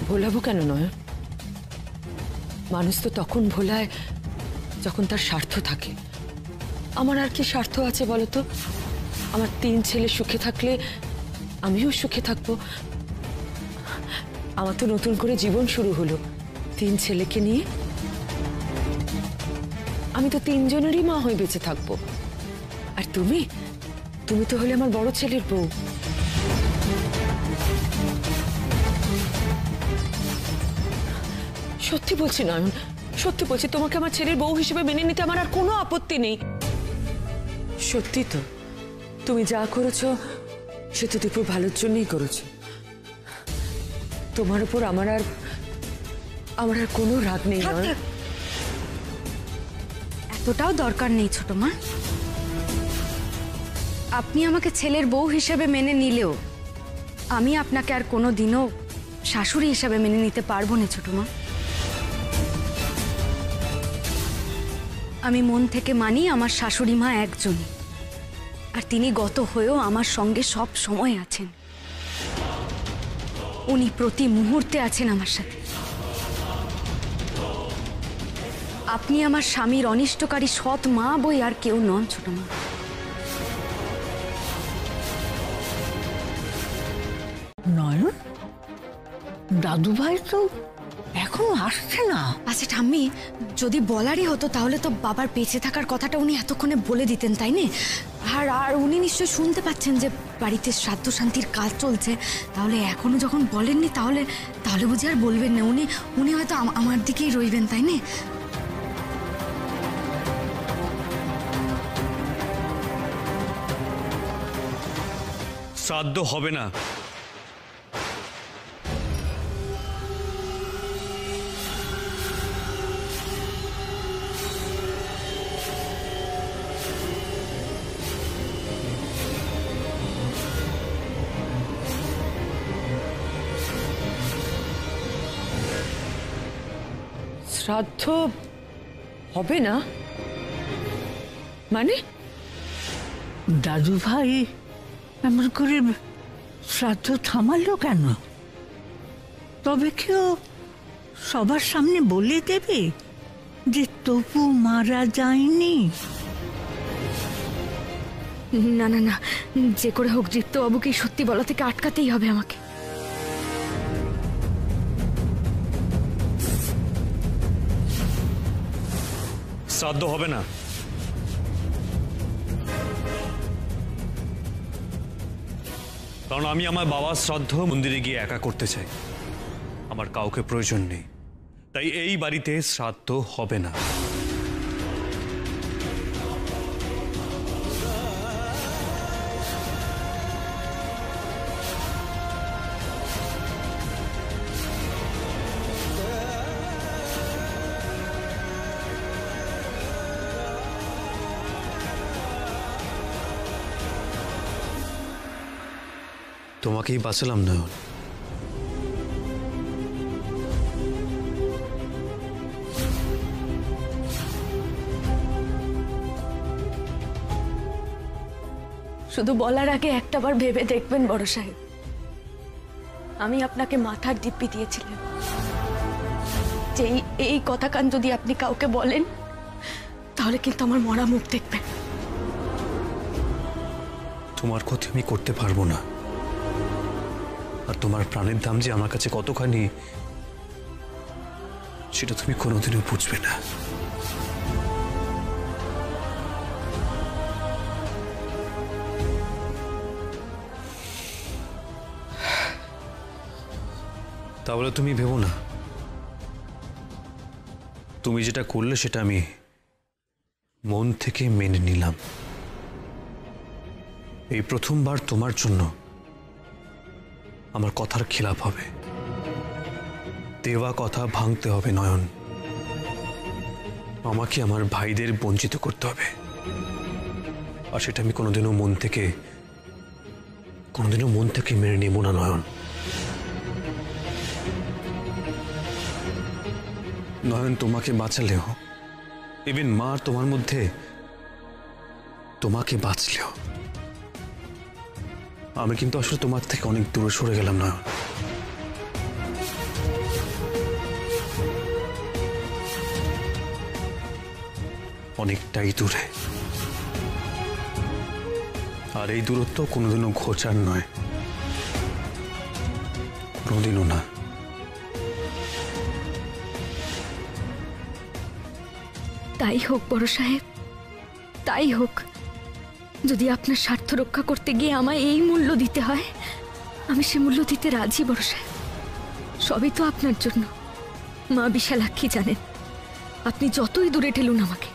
ভোলাবো কেন নয়? মানুষ তো তখন ভোলায় যখন তার স্বার্থ থাকে। আমার আর কি স্বার্থ আছে বলো তো? আমার 3 ছেলে সুখে থাকলে আমিও সুখে থাকবো। আমার তো নতুন করে জীবন শুরু হলো 3 ছেলেকে নিয়ে। আমি তো 3 জনেরই মা হয়ে বেঁচে থাকবো। আর তুমি তো হলে আমার বড় ছেলের বউ। সত্যি বলছি নয়ন, সত্যি বলছি, তোমাকে আমার ছেলের বউ হিসেবে মেনে নিতে আমার আর কোনো আপত্তি নেই। সত্যি তো, তুমি যা করেছো সে তো দীপুর ভালোর জন্যই করেছো। তোমার উপর আমার আর কোনো রাগ নেই। এতটাও দরকার নেই ছোট মা। আপনি আমাকে ছেলের বউ হিসেবে মেনে নিলেও আমি আপনাকে আর কোনো দিনও শাশুড়ি হিসেবে মেনে নিতে পারবো না ছোট মা। আমি মন থেকে মানি আমার শাশুড়ি মা একজনই, আর তিনি গত হয়েও আমার সঙ্গে সব সময় আছেন। উনি প্রতি মুহূর্তে আছেন আমার সাথে। আপনি আমার স্বামীর অনিষ্টকারী সৎ মা বই আর কেউ নন ছোট মা। নয়ন, দাদু ভাই তো এখনো আসছে না। আচ্ছা ঠাম্মি, যদি বলারই হতো তাহলে তো বাবার বেঁচে থাকার কথাটা উনি এতক্ষণে বলে দিতেন, তাই না? আর উনি নিশ্চয় শুনতে পাচ্ছেন যে বাড়িতে শ্রাদ্ধ শান্তির কাজ চলছে। তাহলে এখনো যখন বলেননি তাহলে বুঝি আর বলবেন না। উনি হয়তো আমার দিকেই রইবেন, তাই না? শ্রাদ্ধ হবে না। শ্রাদ্ধ হবে না মানে? দাদু ভাই এমন করে শ্রাদ্ধ থামালো কেন? তবে কেউ সবার সামনে বলে দেবে যে তপু মারা যায়নি? না না না, যে করে হোক দীপ্তবাবুকে সত্যি বলা থেকে আটকাতেই হবে আমাকে। শ্রাদ্ধ হবে না। কারণ আমি আমার বাবার শ্রাদ্ধ মন্দিরে গিয়ে একা করতে চাই, আমার কাউকে প্রয়োজন নেই। তাই এই বাড়িতে শ্রাদ্ধ হবে না। তোমাকেই বাঁচালাম নয়ন। শুধু বলার আগে একটাবার ভেবে দেখবেন বড় সাহেব, আমি আপনাকে মাথার দিব্যি দিয়েছিলাম যে এই কথা কান যদি আপনি কাউকে বলেন তাহলে কিন্তু আমার মরা মুখ দেখবেন। তোমার ক্ষতি আমি করতে পারবো না, আর তোমার প্রাণের দাম যে আমার কাছে কতখানি সেটা তুমি কোনোদিনও বুঝবে না। তাহলে তুমি ভেবো না, তুমি যেটা করলে সেটা আমি মন থেকে মেনে নিলাম। এই প্রথমবার তোমার জন্য আমার কথার খিলাপ হবে, দেওয়া কথা ভাঙতে হবে নয়ন। আমাকে আমার ভাইদের বঞ্চিত করতে হবে, আর সেটা আমি কোনোদিনও মন থেকে মেনে নেব না নয়ন। নয়ন তোমাকে বাঁচালেও, ইভেন মা আর তোমার মধ্যে তোমাকে বাঁচলেও, আমি কিন্তু আসলে তোমার থেকে অনেক দূরে সরে গেলাম নয়ন। অনেকটাই দূরে। আর এই দূরত্ব কোনোদিনও ঘোচার নয়, কোনোদিনও না। তাই হোক বড় সাহেব, তাই হোক। যদি আপনার স্বার্থ রক্ষা করতে গিয়ে আমায় এই মূল্য দিতে হয়, আমি সে মূল্য দিতে রাজি বড় সাহেব। সবই তো আপনার জন্য। মা বিশালাক্ষী জানেন, আপনি যতই দূরে ঠেলুন আমাকে,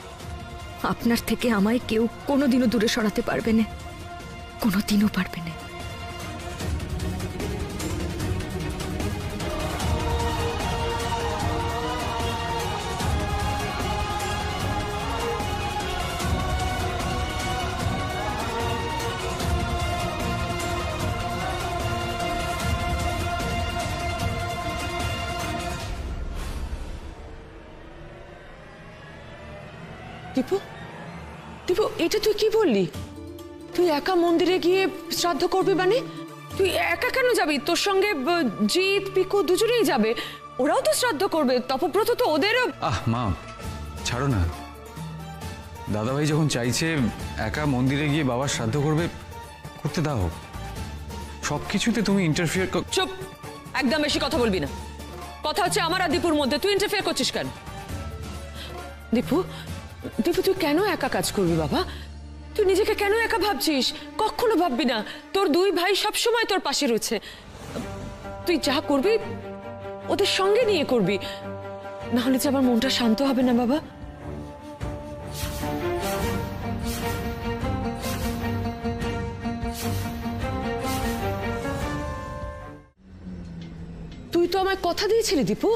আপনার থেকে আমায় কেউ কোনোদিনও দূরে সরাতে পারবে না, কোনোদিনও পারবে না। দীপু, দীপু, এটা তুই কি বললি? তুই একা মন্দিরে গিয়ে শ্রাদ্ধ করবি? মানে তুই একা কেন যাবি? তোর সঙ্গে জিৎ, পিকু দুজনেই যাবে, ওরাও তো শ্রাদ্ধ করবে। তপব্রত তো ওদেরও। মা ছাড়ো না, দাদাভাই যখন চাইছে একা মন্দিরে গিয়ে বাবার শ্রাদ্ধ করবে, করতে দাও। সবকিছুতে তুমি ইন্টারফিয়ার। চুপ, একদম বেশি কথা বলবি না। কথা হচ্ছে আমার আর দীপুর মধ্যে, তুই ইন্টারফিয়ার করছিস কেন? দীপু, দীপু, তুই কেন একা কাজ করবি বাবা? তুই নিজেকে কেন একা ভাবছিস? কখনো ভাববি না, তোর দুই ভাই সব সময় তোর পাশে রয়েছে। তুই যা করবি ওদের সঙ্গে নিয়ে করবি, না হলে যে আমার মনটা শান্ত হবে না বাবা। তুই তো আমায় কথা দিয়েছিলি দীপু,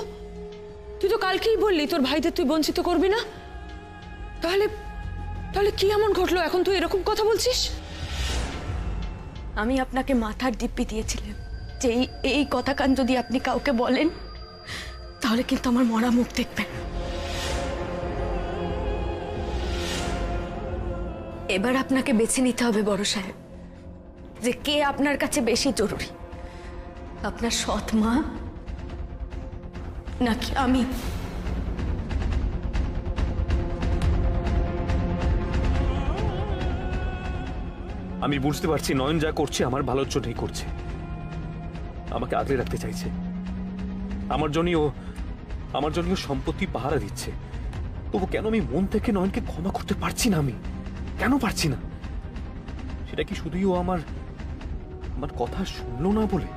তুই তো কালকেই বললি তোর ভাইদের তুই বঞ্চিত করবি না। তাহলে তাহলে কি এমন ঘটলো এখন তুই এরকম কথা বলছিস? আমি আপনাকে মাথার দিব্যি দিয়েছিলাম যে এই কথা কান যদি আপনি কাউকে বলেন, তাহলে কিন্তু আমার মরা মুখ দেখবেন। এবার আপনাকে বেছে নিতে হবে বড় সাহেব, যে কে আপনার কাছে বেশি জরুরি, আপনার সৎ মা নাকি আমি। আমি বুঝতে পারছি নয়ন যা করছে আমার ভালোর জন্যই করছে, আমাকে আগলে রাখতে চাইছে। আমার জন্যই ও সম্পত্তি পাহারা দিচ্ছে। তবু কেন আমি মন থেকে নয়নকে ক্ষমা করতে পারছি না? আমি কেন পারছি না? সেটা কি শুধুই ও আমার কথা শুনলো না বলে?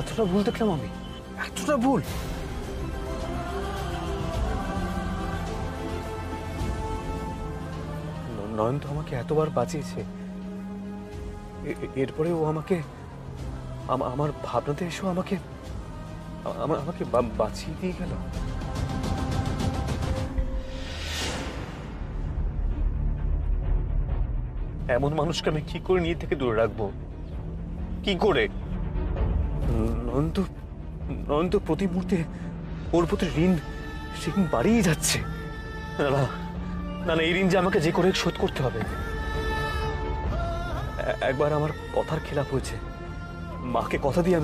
এতটা ভুল দেখলাম আমি, এতটা ভুল। নয়ন তো আমাকে এতবার বাঁচিয়েছে, এরপরে ও আমাকে আমার ভাবনাতে এসেও আমাকে বাঁচিয়ে দিয়ে গেল। এমন মানুষকে আমি কি করে নিজে থেকে দূরে রাখবো? কি করে? নয়ন তো প্রতি মুহূর্তে ওর প্রতি ঋণ বাড়িয়ে যাচ্ছে। না না, এই ঋণ যে আমাকে যে করে শোধ করতে হবে। একবার আমার কথার খেলাপ হয়েছে, মাকে কথা দিয়ে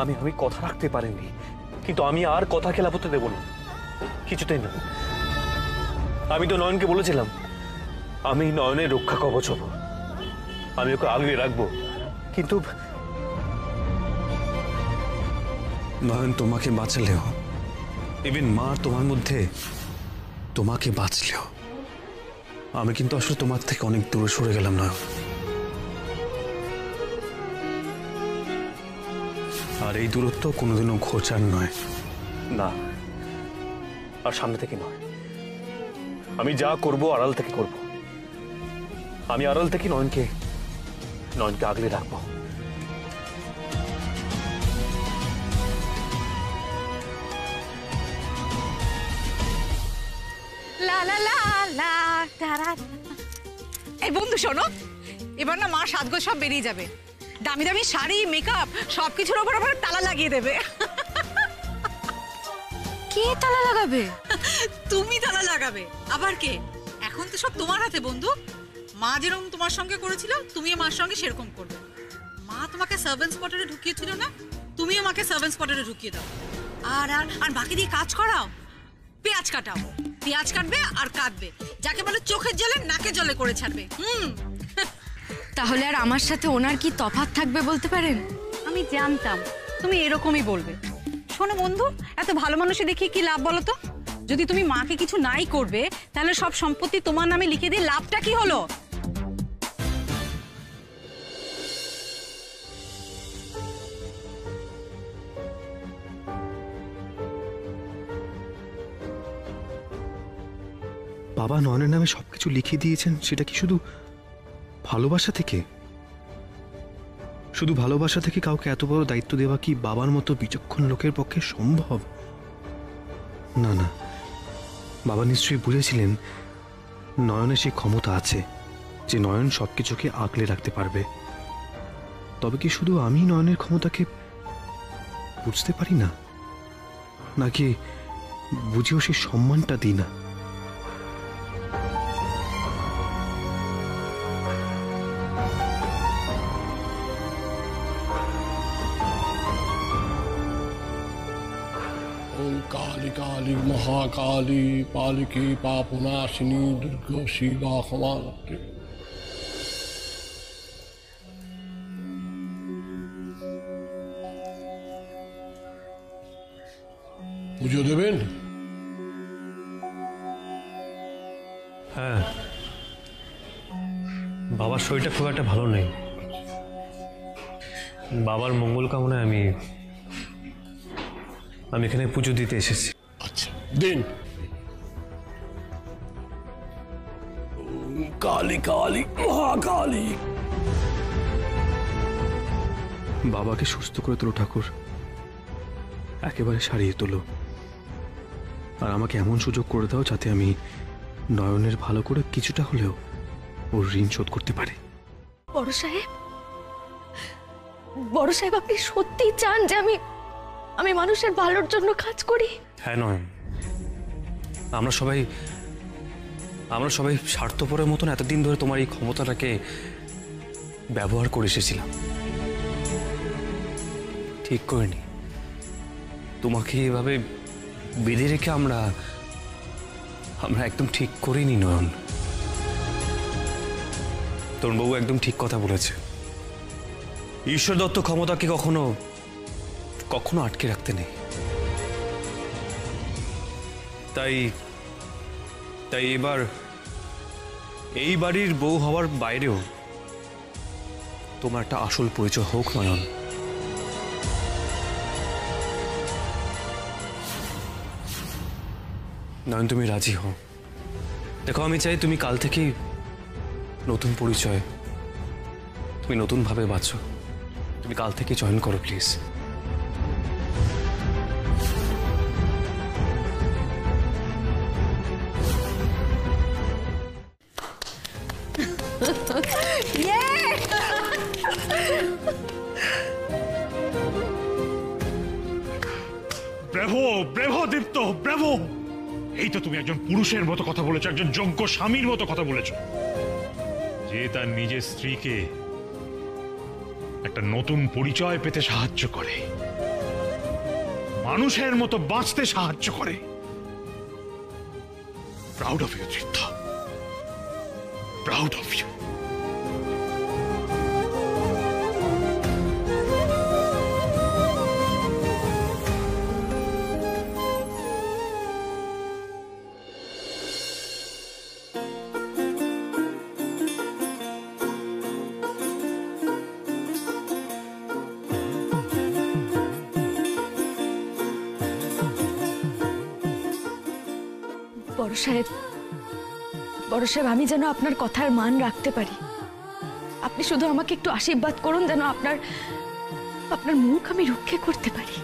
আমি কথা রাখতে পারিনি, কিন্তু আমি আর কথা খেলাপ হতে দেব না। কিছুতেই না। আমি তো নয়নকে বলেছিলাম আমি নয়নের রক্ষা কবচ হব, আমি ওকে আগলে রাখবো, কিন্তু নয়ন তোমাকে বাঁচালেও, ইভেন মা তোমার মধ্যে তোমাকে বাঁচলেও, আমি কিন্তু আসলে তোমার থেকে অনেক দূরে সরে গেলাম নয়ন। আর এই দূরত্ব কোনোদিনও ঘোচার নয়। না, আর সামনে থেকে নয়। আমি যা করব আড়াল থেকে করব। আমি আড়াল থেকে নয়নকে আগলে রাখবো। লা লা লা লা তারা। এই বন্ধু শোনো, এবার না মা সাজগোজ সব বেরিয়ে যাবে, দামি দামি শাড়ি, মেকআপ সবকিছুর ওপর আবার তালা লাগিয়ে দেবে। কে তালা লাগাবে? তুমি তালা লাগাবে, আবার কে? এখন তো সব তোমার হাতে বন্ধু। মা যেরকম তোমার সঙ্গে করেছিল, তুমিও মার সঙ্গে সেরকম করবে। মা তোমাকে সার্ভেন্টস কোয়ার্টারে ঢুকিয়েছিল না, তুমিও মাকে সার্ভেন্টস কোয়ার্টারে ঢুকিয়ে দাও। আর আর আর বাকি দিয়ে কাজ করাও, পেঁয়াজ কাটাও, পেঁয়াজ কাটবে আর কাটবে, যাকে বলে চোখের জলে নাকে জলে করে ছাড়বে। তাহলে আর আমার সাথে ওনার কি তফাৎ থাকবে বলতে পারেন? আমি জানতাম তুমি এরকমই বলবে। শোনো বন্ধু, এত ভালো মানুষে দেখি কি লাভ বলো তো? যদি তুমি মাকে কিছু নাই করবে, তাহলে সব সম্পত্তি তোমার নামে লিখে দিয়ে লাভটা কি হলো? বাবা নয়নের নামে সবকিছু লিখে দিয়েছেন, সেটা কি শুধু ভালোবাসা থেকে? শুধু ভালোবাসা থেকে কাউকে এত বড় দায়িত্ব দেওয়া কি বাবার মতো বিচক্ষণ লোকের পক্ষে সম্ভব? না না, বাবা নিশ্চয়ই বুঝেছিলেন নয়নের সেই ক্ষমতা আছে যে নয়ন সবকিছুকে আগলে রাখতে পারবে। তবে কি শুধু আমি নয়নের ক্ষমতাকে বুঝতে পারি না, নাকি বুঝেও সেই সম্মানটা দিই না? काली काली महाकाली पालिकी पापनाशिनी दुर्गा शिवा क्षमा পুজো দেবেন? হ্যাঁ, বাবার শরীরটা খুব একটা ভালো নেই। বাবার মঙ্গল কামনায় আমি এখানে পুজো দিতে এসেছি। আচ্ছা দিন। কালী কালী মহাকালী। বাবাকে সুস্থ করে তোলো ঠাকুর, একেবারে সারিয়ে তোলো। আর আমাকে এমন সুযোগ করে দাও যাতে আমি নয়নের ভালো করে কিছুটা হলেও ওর ঋণ শোধ করতে পারি। বড় সাহেব আপনি সত্যি চান যে আমি মানুষের ভালোর জন্য কাজ করি? হ্যাঁ নয়ন, আমরা সবাই স্বার্থপরের মতন এতদিন ধরে তোমার এই ক্ষমতাটাকে ব্যবহার করে এসেছিলাম। ঠিক করিনি, তোমাকে এভাবে বেঁধে রেখে আমরা একদম ঠিক করিনি নয়ন। তরুণবাবু একদম ঠিক কথা বলেছে, ঈশ্বর দত্ত ক্ষমতাকে কখনো আটকে রাখতে নেই। তাই এবার এই বাড়ির বউ হওয়ার বাইরেও তোমার একটা আসল পরিচয় হোক নয়ন। নয়ন তুমি রাজি হও। দেখো আমি চাই তুমি কাল থেকেই নতুন পরিচয়, তুমি নতুনভাবে বাঁচো। তুমি কাল থেকে জয়েন করো please. Bravo bravo Dipto bravo. এই তো তুমি একজন পুরুষের মতো কথা বলেছো, একজন যোগ্য স্বামীর মতো কথা বলেছো, যে তার নিজের স্ত্রীকে একটা নতুন পরিচয় পেতে সাহায্য করে, মানুষের মতো বাঁচতে সাহায্য করে। Proud of you, Chitta. Proud of you. বড় সাহেব আমি যেন আপনার কথার মান রাখতে পারি। আপনি শুধু আমাকে একটু আশীর্বাদ করুন যেন আপনার মুখ আমি রক্ষে করতে পারি।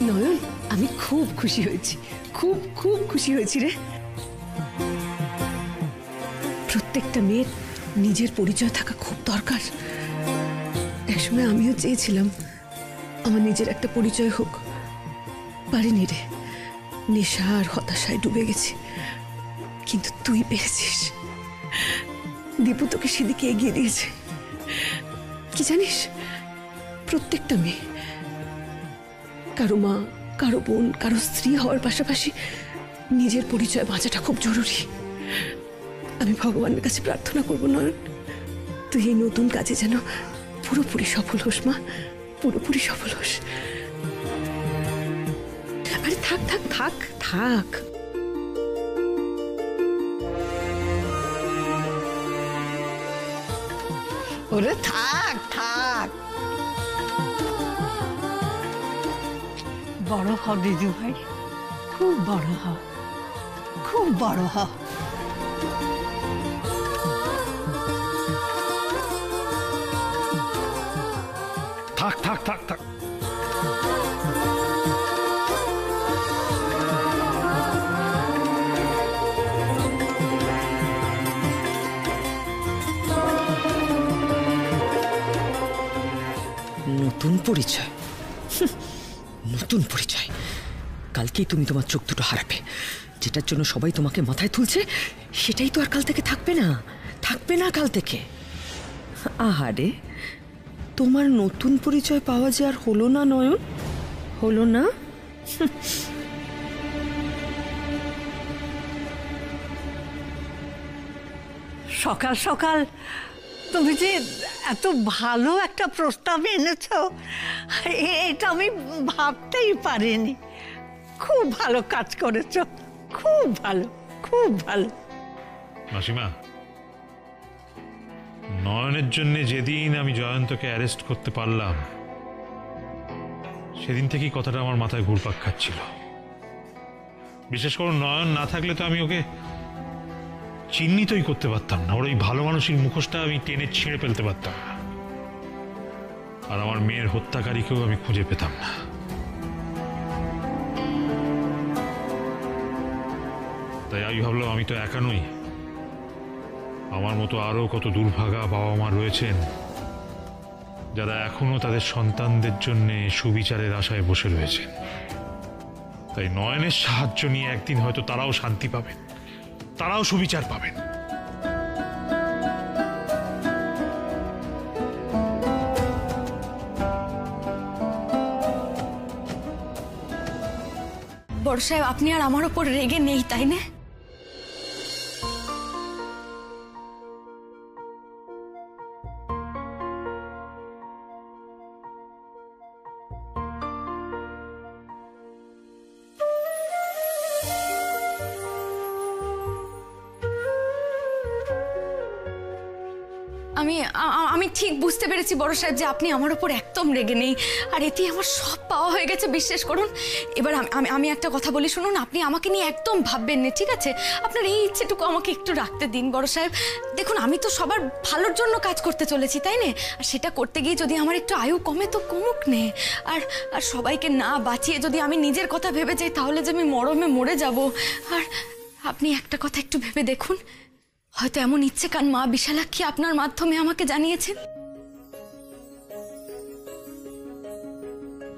নয়ন, আমি খুব খুশি হয়েছি, খুব খুব খুশি হয়েছি রে। প্রত্যেকটা মেয়ের নিজের পরিচয় থাকা খুব দরকার। একসময় আমিও চেয়েছিলাম আমার নিজের একটা পরিচয় হোক, পারিনি রে। নেশা আর হতাশায় ডুবে গেছি, কিন্তু তুই পেরেছিস। দীপু তোকে সেদিকে এগিয়ে দিয়েছে। কি জানিস, প্রত্যেকটা মেয়ে কারো মা, কারো বোন, কারো স্ত্রী হওয়ার পাশাপাশি নিজের পরিচয় বাঁচাটা খুব জরুরি। আমি ভগবানের কাছে প্রার্থনা করবো নয়ন, তুই এই নতুন কাজে যেন পুরোপুরি সফল হোস মা, পুরোপুরি সফল হোস। আরে থাক থাক থাক থাক, ওরে থাক থাক, বড় হ দিদি ভাই, খুব বড় হ, খুব বড় হ। থাক থাক থাক থাক। নতুন পরিচয়, নতুন পরিচয়। কালকেই তুমি তোমার চোখ দুটো হারাবে। যেটার জন্য সবাই তোমাকে মাথায় তুলছে সেটাই তো আর কাল থেকে থাকবে না, থাকবে না কাল থেকে। আহারে, তোমার নতুন পরিচয় পাওয়া যে আর হলো না নয়ন, হলো না। সকাল সকাল তুমি যে এত ভালো একটা প্রস্তাব এনেছ, এটা আমি ভাবতেই পারিনি। খুব ভালো কাজ করেছ, খুব ভালো, খুব ভালো। মাসিমা, নয়নের জন্য যেদিন আমি জয়ন্তকে অ্যারেস্ট করতে পারলাম সেদিন থেকেই কথাটা আমার মাথায় ঘুরপাক খাচ্ছিল। বিশেষ করে নয়ন না থাকলে তো আমি ওকে চিহ্নিতই করতে পারতাম না, ওর ওই ভালো মানুষের মুখোশটা আমি টেনে ছিঁড়ে ফেলতে পারতাম না, আর আমার মেয়ের হত্যাকারীকেও আমি খুঁজে পেতাম না। তাই আমি ভাবলাম আমি তো একা নই, আমার মতো আরো কত দুর্ভাগা বাবা মা রয়েছেন যারা এখনো তাদের সন্তানদের জন্য সুবিচারের আশায় বসে রয়েছেন। তাই নয়নের সাহায্য নিয়ে একদিন হয়তো তারাও শান্তি পাবেন, তারাও সুবিচার পাবেন। বড় সাহেব, আপনি আর আমার ওপর রেগে নেই তাই না? আমি ঠিক বুঝতে পেরেছি বড় সাহেব যে আপনি আমার উপর একদম রেগে নেই, আর এতেই আমার সব পাওয়া হয়ে গেছে, বিশ্বাস করুন। এবার আমি একটা কথা বলি শুনুন, আপনি আমাকে নিয়ে একদম ভাববেন না, ঠিক আছে? আপনার এই ইচ্ছেটুকু আমাকে একটু রাখতে দিন বড় সাহেব। দেখুন, আমি তো সবার ভালোর জন্য কাজ করতে চলেছি তাই না? আর সেটা করতে গিয়ে যদি আমার একটু আয়ু কমে তো কমুক নে, আর সবাইকে না বাঁচিয়ে যদি আমি নিজের কথা ভেবে যাই তাহলে যে আমি মরমে মরে যাব। আর আপনি একটা কথা একটু ভেবে দেখুন, হয়তো এমন ইচ্ছে কান মা বিশালাক্ষী আপনার মাধ্যমে আমাকে জানিয়েছেন।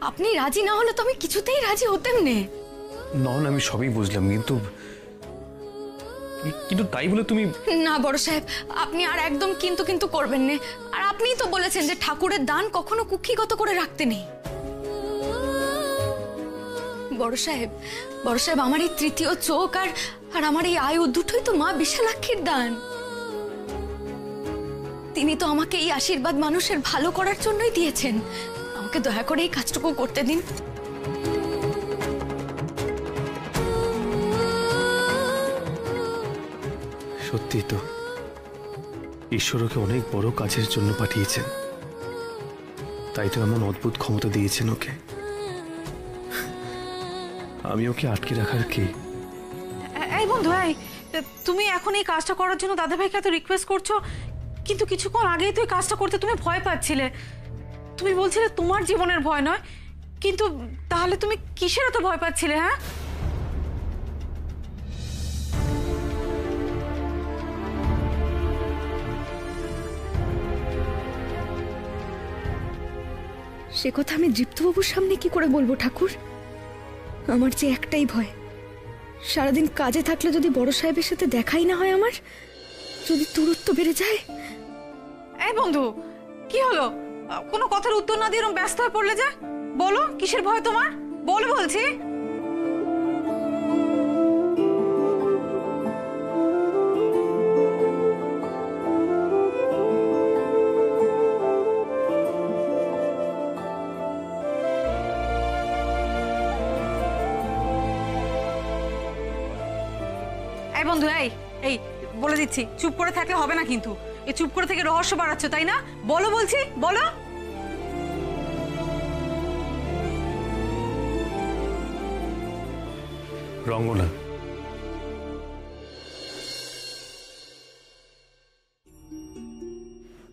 আপনি রাজি না হলে তো আমি কিছুতেই রাজি হতেম নে। নন, আমি সবই বুঝলাম, কিন্তু কিন্তু তাই বলে তুমি... না বড় সাহেব, আপনি আর একদম কিন্তু কিন্তু করবেন না। আর আপনিই তো বলেছেন যে ঠাকুরের দান কখনো কুক্ষিগত করে রাখতে নেই। বড় সাহেব, আমার এই তৃতীয় চোখ আর আমার এই আয়ু দুটোই তো মা বিশালাক্ষীর দান। তিনি তো আমাকে এই আশীর্বাদ মানুষের ভালো করার জন্যই দিয়েছেন। আমাকে দয়া করে এই কাজটুকু করতে দিন। সত্যি তো, ঈশ্বর ওকে অনেক বড় কাজের জন্য পাঠিয়েছেন, তাই তো এমন অদ্ভুত ক্ষমতা দিয়েছেন ওকে। আমি ওকে আটকে রাখার কে? এই বন্ধু, তুমি এখন এই কাজটা করার জন্য দাদাভাইকে এত রিকোয়েস্ট করছো, কিন্তু কিছুক্ষণ আগেই তো এই কাজটা করতে তুমি ভয় পাচ্ছিলে। তুমি বলছিলে তোমার জীবনের ভয় নয়, কিন্তু তাহলে তুমি কিসের এত ভয় পাচ্ছিলে? হ্যাঁ, সে কথা আমি দীপ্তবাবুর সামনে কি করে বলবো ঠাকুর? আমার যে একটাই ভয়, সারাদিন কাজে থাকলে যদি বড় সাহেবের সাথে দেখাই না হয়, আমার যদি দূরত্ব বেড়ে যায়। এই বন্ধু, কি হলো? কোনো কথার উত্তর না দিয়ে এরকম ব্যস্ত হয়ে পড়লে যে? বলো, কিসের ভয় তোমার? বলো বলছি। বন্ধু, এই বলে দিচ্ছি, চুপ করে থাকলে হবে না কিন্তু। এই চুপ করে থেকে রহস্য বাড়াচ্ছ, তাই না? বলো বলছি, বলো। রঙ্গনা,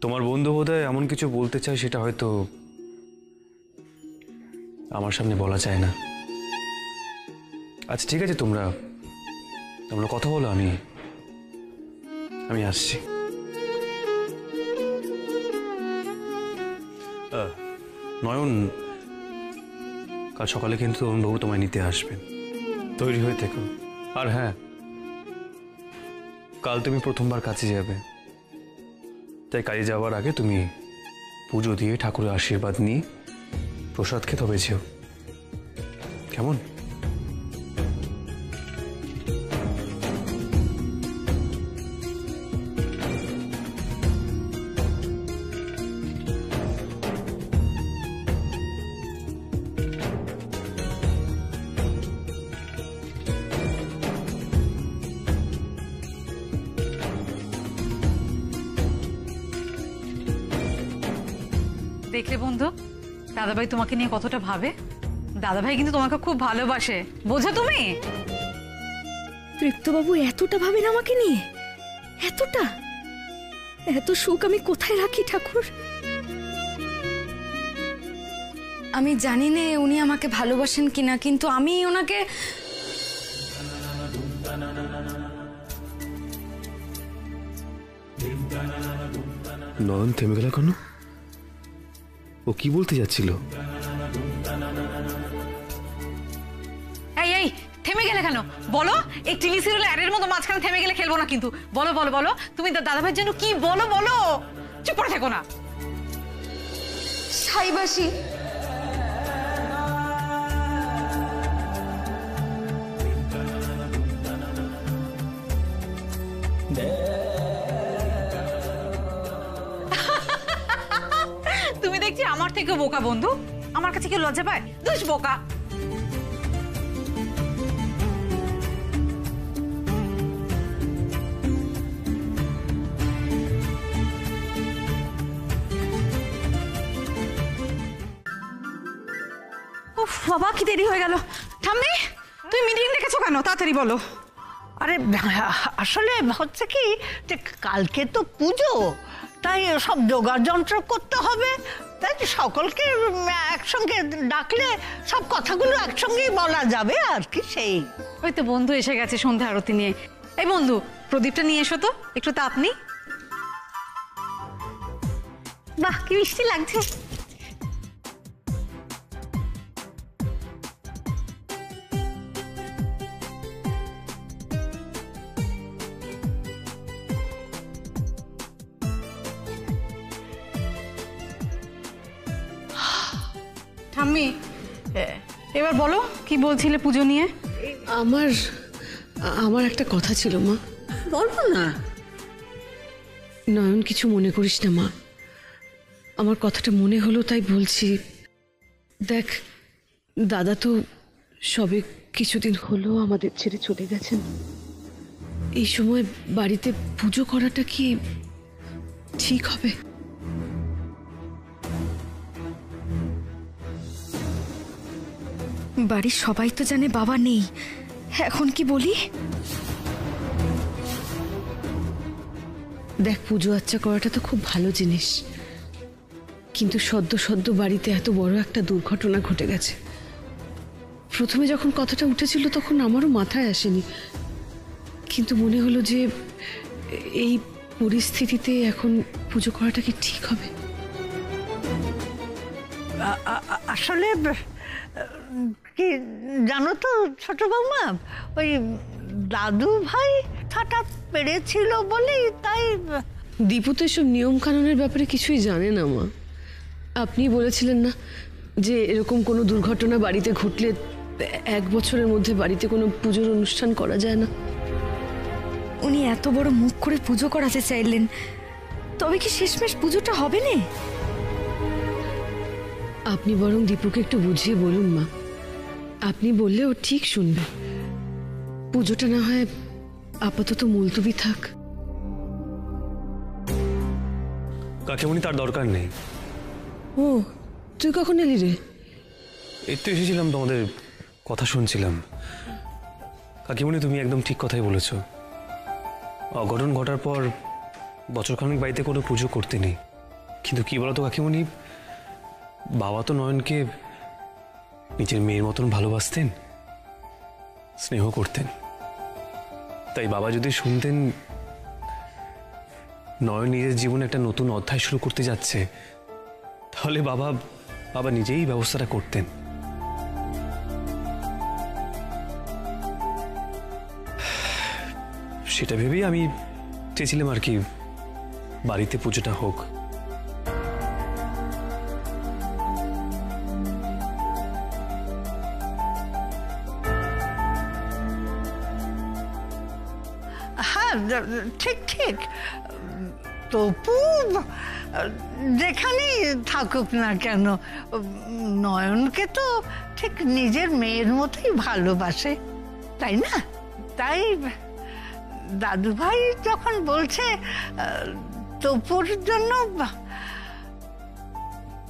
তোমার বন্ধু বোধহয় এমন কিছু বলতে চায়, সেটা হয়তো আমার সামনে বলা যায় না। আচ্ছা ঠিক আছে, তোমরা কথা বলো, আমি আসছি। নয়ন, কাল সকালে কিন্তু অরুণবাবু তোমায় নিতে আসবেন, তৈরি হয়ে থেকো। আর হ্যাঁ, কাল তুমি প্রথমবার কাছে যাবে, তাই কাজে যাওয়ার আগে তুমি পুজো দিয়ে ঠাকুরের আশীর্বাদ নিয়ে প্রসাদ খেয়ে তবে যেও, কেমন? দেখলে বন্ধু, দাদাভাই তোমাকে নিয়ে কতটা ভাবে। দাদাভাই কিন্তু তোমাকে খুব ভালোবাসে, বোঝো তুমি? তৃপ্তবাবু এতটা ভাবেন আমাকে নিয়ে? এতটা? এত সুখ আমি কোথায় রাখি ঠাকুর? আমি জানি না উনি আমাকে ভালোবাসেন কিনা, কিন্তু আমি ওনাকে... নয়ন থেমে গেল কেন? ও কি বলতে যাচ্ছিল? এই থেমে গেলে কেন? বলো। এই টিভি সিরিয়াল অ্যাডের মতো মাঝখানে থেমে গেলে খেলবো না কিন্তু। বলো বলো বলো, তুমি দাদাভাইয়ের জন্য কি বলো? বলো, চুপ করে থেকো না। সাইবাসী, তুমি দেখছি আমার থেকে বোকা বন্ধু। আমার কাছে কি লজ্জা পায়? দুষ বোকা। উফ বাবা, কি দেরি হয়ে গেল। ঠাম্মি, তুমি মিটিং ডেকেছো কেন? তাড়াতাড়ি বলো। আরে আসলে হচ্ছে কি যে কালকে তো পুজো, তাই সব জোগাড় যন্ত্র করতে হবে, তাই সকলকে একসঙ্গে ডাকলে সব কথাগুলো একসঙ্গেই বলা যাবে আর কি। সেই ওই তো বন্ধু এসে গেছে সন্ধ্যা আরতি নিয়ে। এই বন্ধু, প্রদীপটা নিয়ে এসো তো, একটু তাপ নি। বাহ, কি মিষ্টি লাগছে। ঠাম্মি এবার বলো কি বলছিলে পুজো নিয়ে? আমার একটা কথা ছিল মা। বলো না। নয়ন, কিছু মনে করিস না মা, আমার কথাটা মনে হলো তাই বলছি। দেখ, দাদা তো সবে কিছুদিন হলো আমাদের ছেড়ে চলে গেছেন। এই সময় বাড়িতে পুজো করাটা কি ঠিক হবে? বাড়ির সবাই তো জানে বাবা নেই, এখন কি বলি? দেখ, পুজো আচ্চা করাটা তো খুব ভালো জিনিস, কিন্তু সদ্য সদ্য বাড়িতে এত বড় একটা দুর্ঘটনা ঘটে গেছে। প্রথমে যখন কথাটা উঠেছিল তখন আমারও মাথায় আসেনি, কিন্তু মনে হলো যে এই পরিস্থিতিতে এখন পুজো করাটা কি ঠিক হবে? আসলে কি জানো তো ছোট বৌমা, ওই দাদু ভাই হঠাৎ পেরেছিল বলেই তাই। দীপু তো এসব নিয়ম কানুনের ব্যাপারে কিছুই জানে না মা। আপনি বলেছিলেন না যে এরকম কোনো দুর্ঘটনা বাড়িতে ঘটলে 1 বছরের মধ্যে বাড়িতে কোনো পুজোর অনুষ্ঠান করা যায় না। উনি এত বড় মুখ করে পুজো করাতে চাইলেন, তবে কি শেষমেশ পুজোটা হবে না? আপনি বরং দীপুকে একটু বুঝিয়ে বলুন মা, আপনি বললে ও ঠিক শুনবে। পুজোটা না হয় আপাতত মুলতবি থাক। কাকিমণি, তার দরকার নেই। ও, তুই কখন এলি রে? এই তো এসেছিলাম, তোমাদের কথা শুনছিলাম। কাকিমণি, তুমি একদম ঠিক কথাই বলেছ। অঘটন ঘটার পর বছরখানেক বাড়িতে কোনো পুজো করতে নেই, কিন্তু কি বলতো কাকিমণি, বাবা তো নয়নকে নিজের মেয়ের মতন ভালোবাসতেন, স্নেহ করতেন। তাই বাবা যদি শুনতেন নয়ন নিজের জীবনে একটা নতুন অধ্যায় শুরু করতে যাচ্ছে, তাহলে বাবা নিজেই ব্যবস্থাটা করতেন। সেটা ভেবেই আমি চেয়েছিলাম আর কি বাড়িতে পুজোটা হোক। হ্যাঁ, ঠিক ঠিক। তপু যেখানেই থাকুক না কেন, নয়নকে তো ঠিক নিজের মেয়ের মতোই ভালোবাসে, তাই না? তাই দাদু ভাই যখন বলছে তপুর জন্য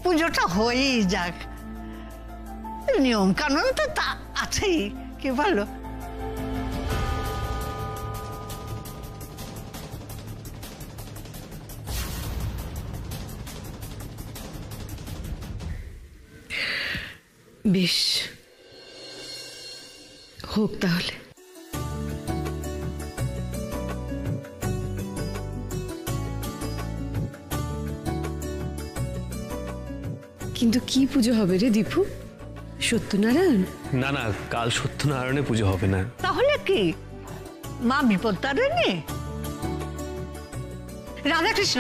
পুজোটা হয়েই যাক, নিয়ম কানুন তো তা আছেই, কি বলো? বেশ, হোক তাহলে। কিন্তু কি পুজো হবে রে দীপু? সত্যনারায়ণ? না না, কাল সত্যনারায়ণে পুজো হবে না। তাহলে কি মা বিপত্তারিণী? রাধাকৃষ্ণ?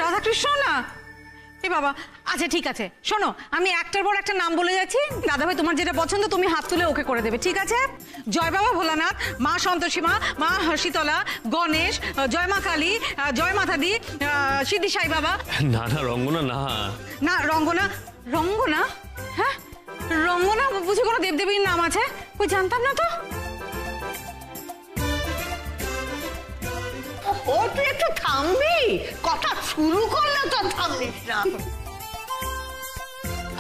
রাধাকৃষ্ণ না? এ বাবা, আচ্ছা ঠিক আছে, শোনো, আমি একটার পর একটা নাম বলে যাচ্ছি, দাদা ভাই তোমার যেটা পছন্দ তুমি হাত তুলে ওকে করে দেবে, ঠিক আছে? জয় বাবা ভোলানাথ, মা সন্তোষী মা, মা শীতলা, গণেশ, জয় মা কালী, জয় মাতাদি, সিদ্ধি সাই বাবা। না না, রঙ্গনা না। না, রঙ্গনা? রঙ্গনা? হ্যাঁ, রঙ্গনা বুঝি কোনো দেবদেবীর নাম আছে? ওই জানতাম না তো। ও, তুই একটু থামবি? কথা শুরু করলে তো থামলিস না।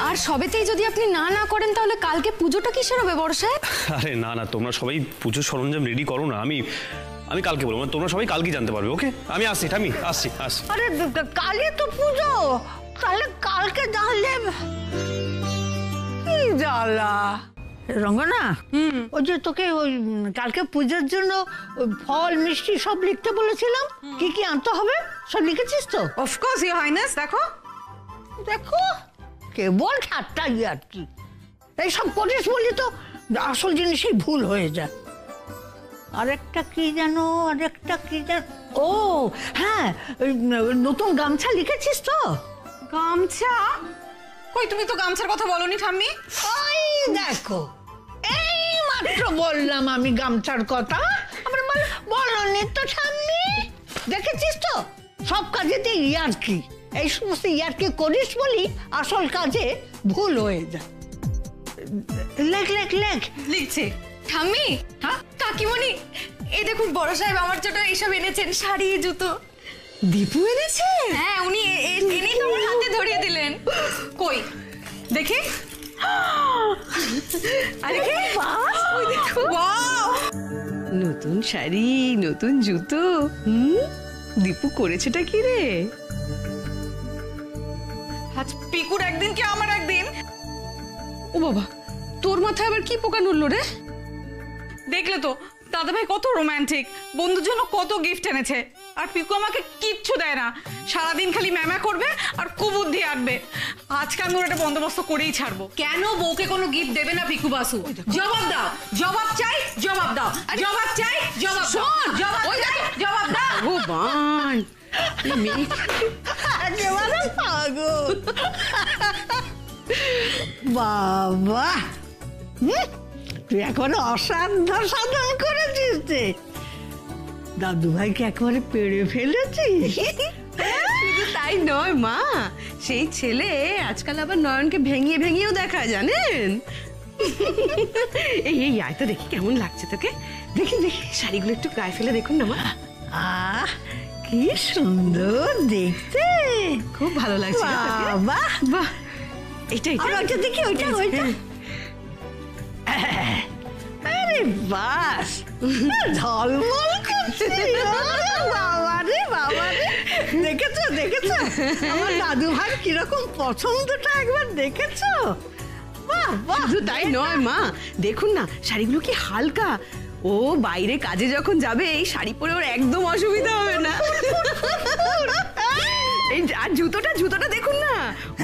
আর সবেতেই যদি আপনি না না করেন তাহলে কালকে পুজোটা কিসের হবে বড় সাহেব? আরে না না, তোমরা সবাই পুজোর সরঞ্জাম রেডি করো না, আমি কালকে বলবো, তোমরা সবাই কালকে জানতে পারবে। ওকে, আমি আসছি। আরে কালই তো পুজো, তাহলে কালকে জানলে কি জ্বালা। রঙ্গনা, ওই যে তোকে ওই কালকে পুজোর জন্য ফল মিষ্টি সব লিখতে বলেছিলাম, কি কি আনতে হবে সব লিখেছিস তো? Of course your highness. দেখো দেখো, কেবল ঠাট্টাই আর কি। এইসব করিস বলি তো আসল জিনিসই ভুল হয়ে যায়। আরেকটা কি জানো, ও হ্যাঁ, নতুন গামছা লিখেছিস তো? গামছা? কই, তুমি তো গামছার কথা বলনি ঠাম্মি। ওই দেখো, এই মাত্র বললাম আমি গামছার কথা। আমার বলনি তো ঠাম্মি। দেখেছিস তো, সব কাজেতে ইয়ার্কি। এই সমস্ত ইয়ার্কি করিস বলি আসল কাজে ভুল হয়ে যায়। লেখ লেখ লেখ। লিখছে। ঠাম্মি, কাকিমণি, এই দেখুন বড় সাহেব আমার জন্য এইসব এনেছেন, শাড়ি, জুতো। দীপু এনেছে? হ্যাঁ, উনি এনেই তো আমার হাতে ধরিয়ে দিলেন। কই দেখি। আরে বাহ, ওই দেখো। ওয়াও, নতুন শাড়ি, নতুন জুতো। দীপু করেছেটা কি রে? আজ পিকুর একদিন কি আমার একদিন। ও বাবা, তোর মাথায় আবার কি পোকা নড়লো রে? দেখলে তো দাদা ভাই কত রোমান্টিক, বন্ধুর জন্য কত গিফট এনেছে। আর পিকু আমাকে কিচ্ছু দেয় না, সারাদিন খালি ম্যামা করবে আর কুবুদ্ধি আঁটবে। আজকে আমি ওর একটা বন্দোবস্ত করেই ছাড়বো। কেন বউকে কোনো গিফট দেবে না পিকু বাসু? জবাব দাও, জবাব চাই, জবাব দাও, জবাব চাই, জবাব দাও, জবাব চাই, জবাব দাও। ভগবান, একেবারে পাগল। বাবা, তুই একেবারে অসাধ্য সাধন করেছিস রে। দাদু ভাইকে একেবারে পেড়ে ফেলেছিস। শুধু তাই নয় মা, সেই ছেলে আজকাল আবার নয়নকে ভেঙিয়ে ভেঙিয়েও দেখায়, জানেন? এই এই আয় তো দেখি কেমন লাগছে তোকে। দেখি দেখি শাড়িগুলো একটু গায়ে ফেলে দেখুন না মা। আহ, কি সুন্দর দেখতে, খুব ভালো লাগছে। বাহ বাহ, এটা ওইটা দেখি, ওইটা ওইটা। আরে বাস, ঝলমল করছে। বাবা রে বাবা রে, দেখেছো দেখেছো আমার দাদু ভাই কিরকম পছন্দটা একবার দেখেছো? বাহ বাহ। শুধু তাই নয় মা, দেখুন না শাড়িগুলো কি হালকা। ও বাইরে কাজে যখন যাবে এই শাড়ি পরে ওর একদম অসুবিধা হবে না। এই আর জুতোটা জুতোটা দেখুন না,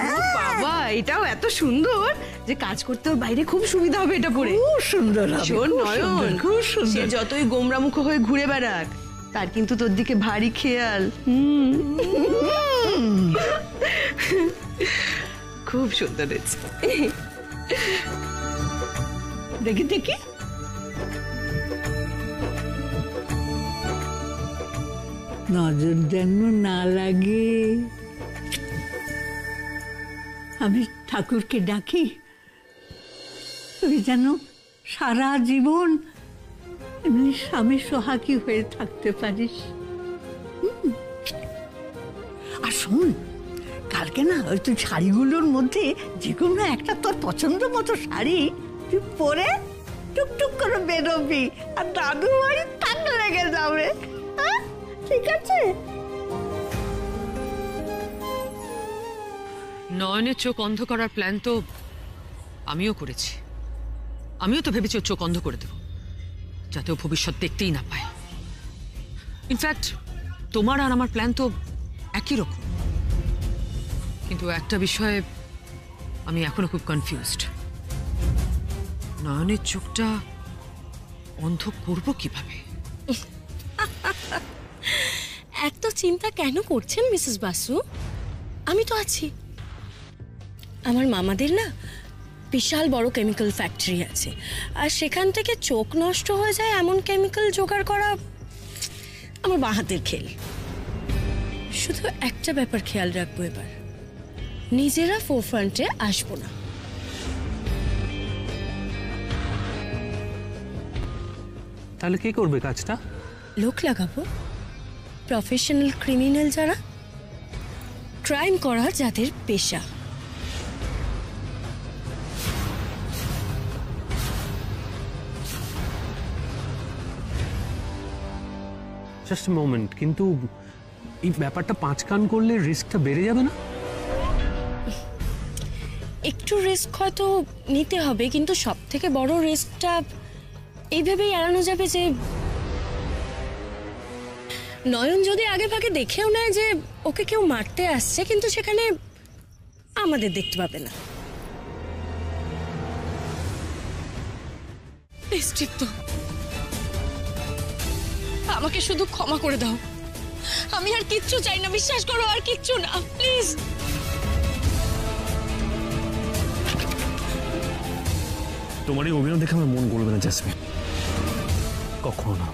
ও বাবা এটাও এত সুন্দর যে কাজ করতে ওর বাইরে খুব সুবিধা হবে এটা পরে। খুব সুন্দর হবে, শোন খুব নয়ন, সুন্দর, খুব সুন্দর। সে যতই গোমরামুখ হয়ে ঘুরে বেড়াক, তার কিন্তু তোর দিকে ভারী খেয়াল। খুব সুন্দর হয়েছে। দেখি দেখি। নজর যেন না লাগে। আমি ঠাকুরকে ডাকি তুই যেন সারা জীবন এমনি স্বামী সোহাগী হয়ে থাকতে পারিস। আর শোন, কালকে না ওই তুই শাড়িগুলোর মধ্যে যে কোনো একটা তোর পছন্দ মতো শাড়ি তুই পরে টুকটুক করে বেরোবি, আর দাদু ভাই তাক লেগে যাবে। ঠিক আছে? নয়নের চোখ অন্ধ করার প্ল্যান তো আমিও করেছি। আমিও তো ভেবেছি ওর চোখ অন্ধ করে দেব, যাতে ও ভবিষ্যৎ দেখতেই না পায়। ইনফ্যাক্ট তোমার আর আমার প্ল্যান তো একই রকম, কিন্তু একটা বিষয়ে আমি এখনো খুব কনফিউজড। নয়নের চোখটা অন্ধ করব কিভাবে? এত চিন্তা কেন করছেন মিসেস বাসু? আমি তো আছি। আমার মামাদের না বিশাল বড় কেমিক্যাল ফ্যাক্টরি আছে, আর সেখান থেকে চোখ নষ্ট হয়ে যায় এমন কেমিক্যাল জোগাড় করা আমার বাঁ হাতের খেল। শুধু একটা ব্যাপার খেয়াল রাখবো, এবার নিজেরা ফোরফ্রন্টে আসবো না। তাহলে কে করবে কাজটা? লোক লাগাবো, প্রফেশনাল ক্রিমিনাল যারা, ক্রাইম করা যাদের পেশা। জাস্ট মোমেন্ট, কিন্তু এই ব্যাপারটা 5 কান করলে রিস্কটা বেড়ে যাবে না? একটু রিস্ক হয়তো নিতে হবে, কিন্তু সব থেকে বড় রিস্কটা এইভাবেই এড়ানো যাবে যে নয়ন যদি আগে ভাগে দেখেও নেয় যে ওকে কেউ মারতে আসছে, কিন্তু সেখানে আমাদের দেখতে পাবে না। প্লিজ তৃপ্ত, আমাকে শুধু ক্ষমা করে দাও। আমি আর কিচ্ছু চাই না, বিশ্বাস করো, আর কিচ্ছু না, প্লিজ। তোমার এই অভিনয় দেখে আমার মন গলবে না জেসমিন, কখনো না।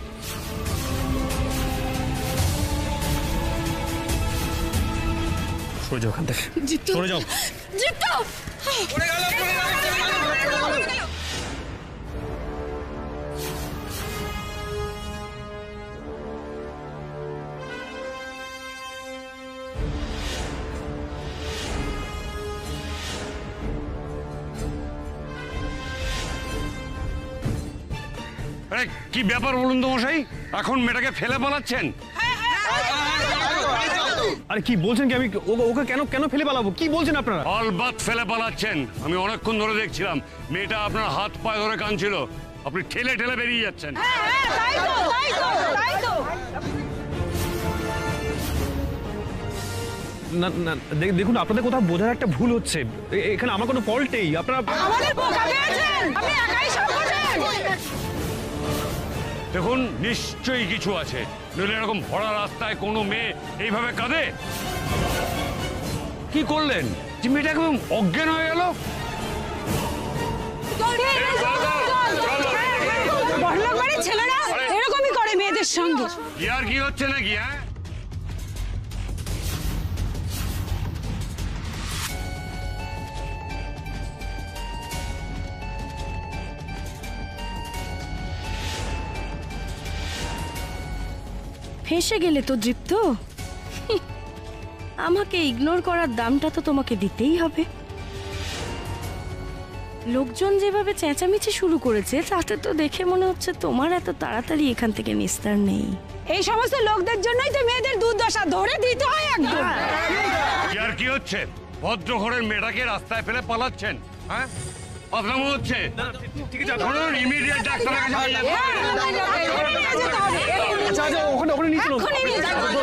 সরে যাও ওখান থেকে, সরে যাও। আরে কি ব্যাপার বলুন তো মশাই, এখন মেয়েটাকে ফেলে পালাচ্ছেন? আরে কি বলছেন কি, আমি ওকে কেন কেন ফেলে পালাবো, কি বলছেন আপনারা? অলবাত ফেলে পালাচ্ছেন। আমি অনেকক্ষণ ধরে দেখছিলাম মেয়েটা আপনার হাত পায়ে ধরে কাঁদছিল, আপনি ঠেলে ঠেলে বেরিয়ে যাচ্ছেন। না না দেখুন, আপনাদের কোথাও বোঝার একটা ভুল হচ্ছে, এখানে আমার কোনো ফল্ট নেই। আপনারা দেখুন নিশ্চয়ই কিছু আছে, নইলে এরকম ভরা রাস্তায় কোনো মেয়ে এইভাবে কাঁদে? কি করলেন যে মেয়েটা একদম অজ্ঞান হয়ে গেল? ছেলেরা এরকমই করে মেয়েদের সঙ্গে। আর কি হচ্ছে নাকি? হ্যাঁ, ফেঁসে গেলে তো দৃপ্ত, আমাকে ইগনোর করার দামটা তো তোমাকে দিতেই হবে। লোকজন যেভাবে চেঁচামেচি শুরু করেছে তাতে তো দেখে মনে হচ্ছে তোমার এত তাড়াতাড়ি এখান থেকে নিস্তার নেই। এই সমস্ত লোকদের জন্যই তো মেয়েদের দুর্দশা, ধরে দিতে হয় একদম। আর কি হচ্ছে? ভদ্র ঘরের মেয়েটাকে রাস্তায় ফেলে পালাচ্ছেন? হ্যাঁ, বদনাম হচ্ছে। ইমিডিয়েট ডাক্তারের কাছে নিয়ে যান। ওখানে নিয়ে চলুন।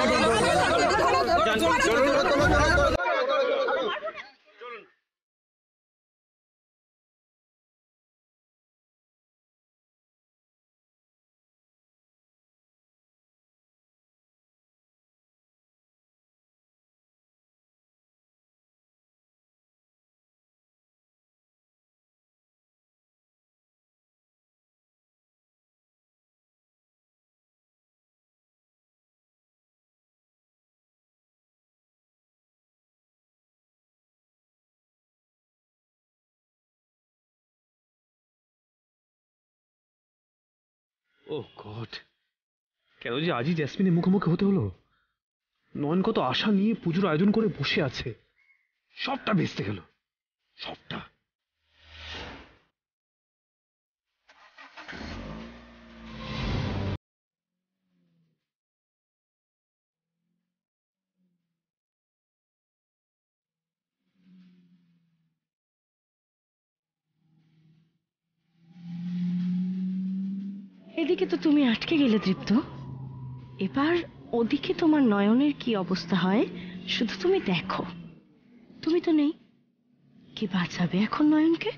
ও গড, কেন যে আজই জেসমিনের মুখোমুখি হতে হলো? নয়ন কত আশা নিয়ে পুজোর আয়োজন করে বসে আছে, সবটা ভেস্তে গেল, সবটা। এদিকে তো তুমি আটকে গেলে দৃপ্ত, এবার ওদিকে তোমার নয়নের কি অবস্থা হয় শুধু তুমি দেখো। তুমি তো নেই, কি বাঁচাবে এখন নয়নকে?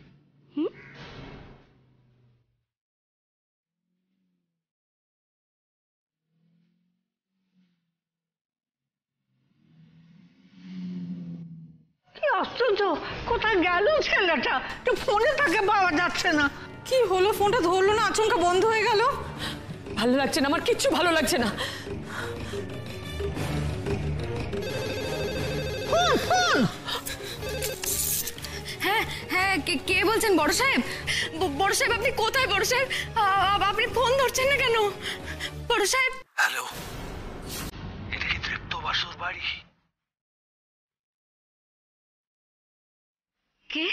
কি আশ্চর্য, কোথায় গেল ছেলেটা? তো ফোনে তাকে পাওয়া যাচ্ছে না। কি হলো, ফোনটা ধরলো না, আচমকা বন্ধ হয়ে গেল। ভালো লাগছে না, আমার কিচ্ছু ভালো লাগছে না। হ্যাঁ হ্যাঁ, কে বলছেন? বড় সাহেব, বড় সাহেব আপনি কোথায়? বড় সাহেব আপনি ফোন ধরছেন না কেন? বড় সাহেব। হ্যালো, এটা কি তৃপ্ত বাসুর বাড়ি? কে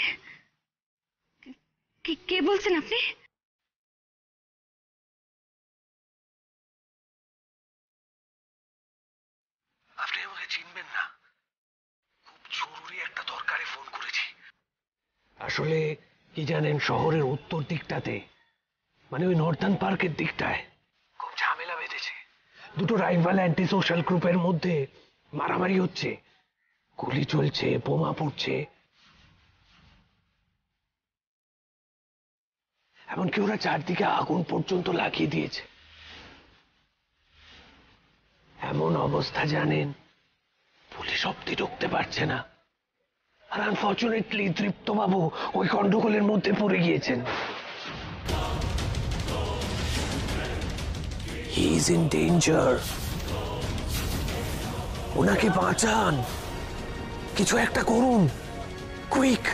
কে বলছেন আপনি? আপনি আমাকে চিনবেন না, খুব জরুরি একটা দরকারে ফোন করেছি। আসলে কি জানেন, শহরের উত্তর দিকটাতে, মানে ওই নর্দার্ন পার্কের দিকটায় খুব ঝামেলা বেঁধেছে। দুটো রাইভাল অ্যান্টি সোশ্যাল গ্রুপের মধ্যে মারামারি হচ্ছে, গুলি চলছে, বোমা পড়ছে, এমনকি ওরা চারদিকে আগুন পর্যন্ত লাগিয়ে দিয়েছে। এমন অবস্থা জানেন, পুলিশ অব্দি ঢুকতে পারছে না। আর আনফর্চুনেটলি তৃপ্তবাবু ওই গন্ডগোলের মধ্যে পড়ে গিয়েছেন। He is in danger. ওনাকে বাঁচান, কিছু একটা করুন, কুইক।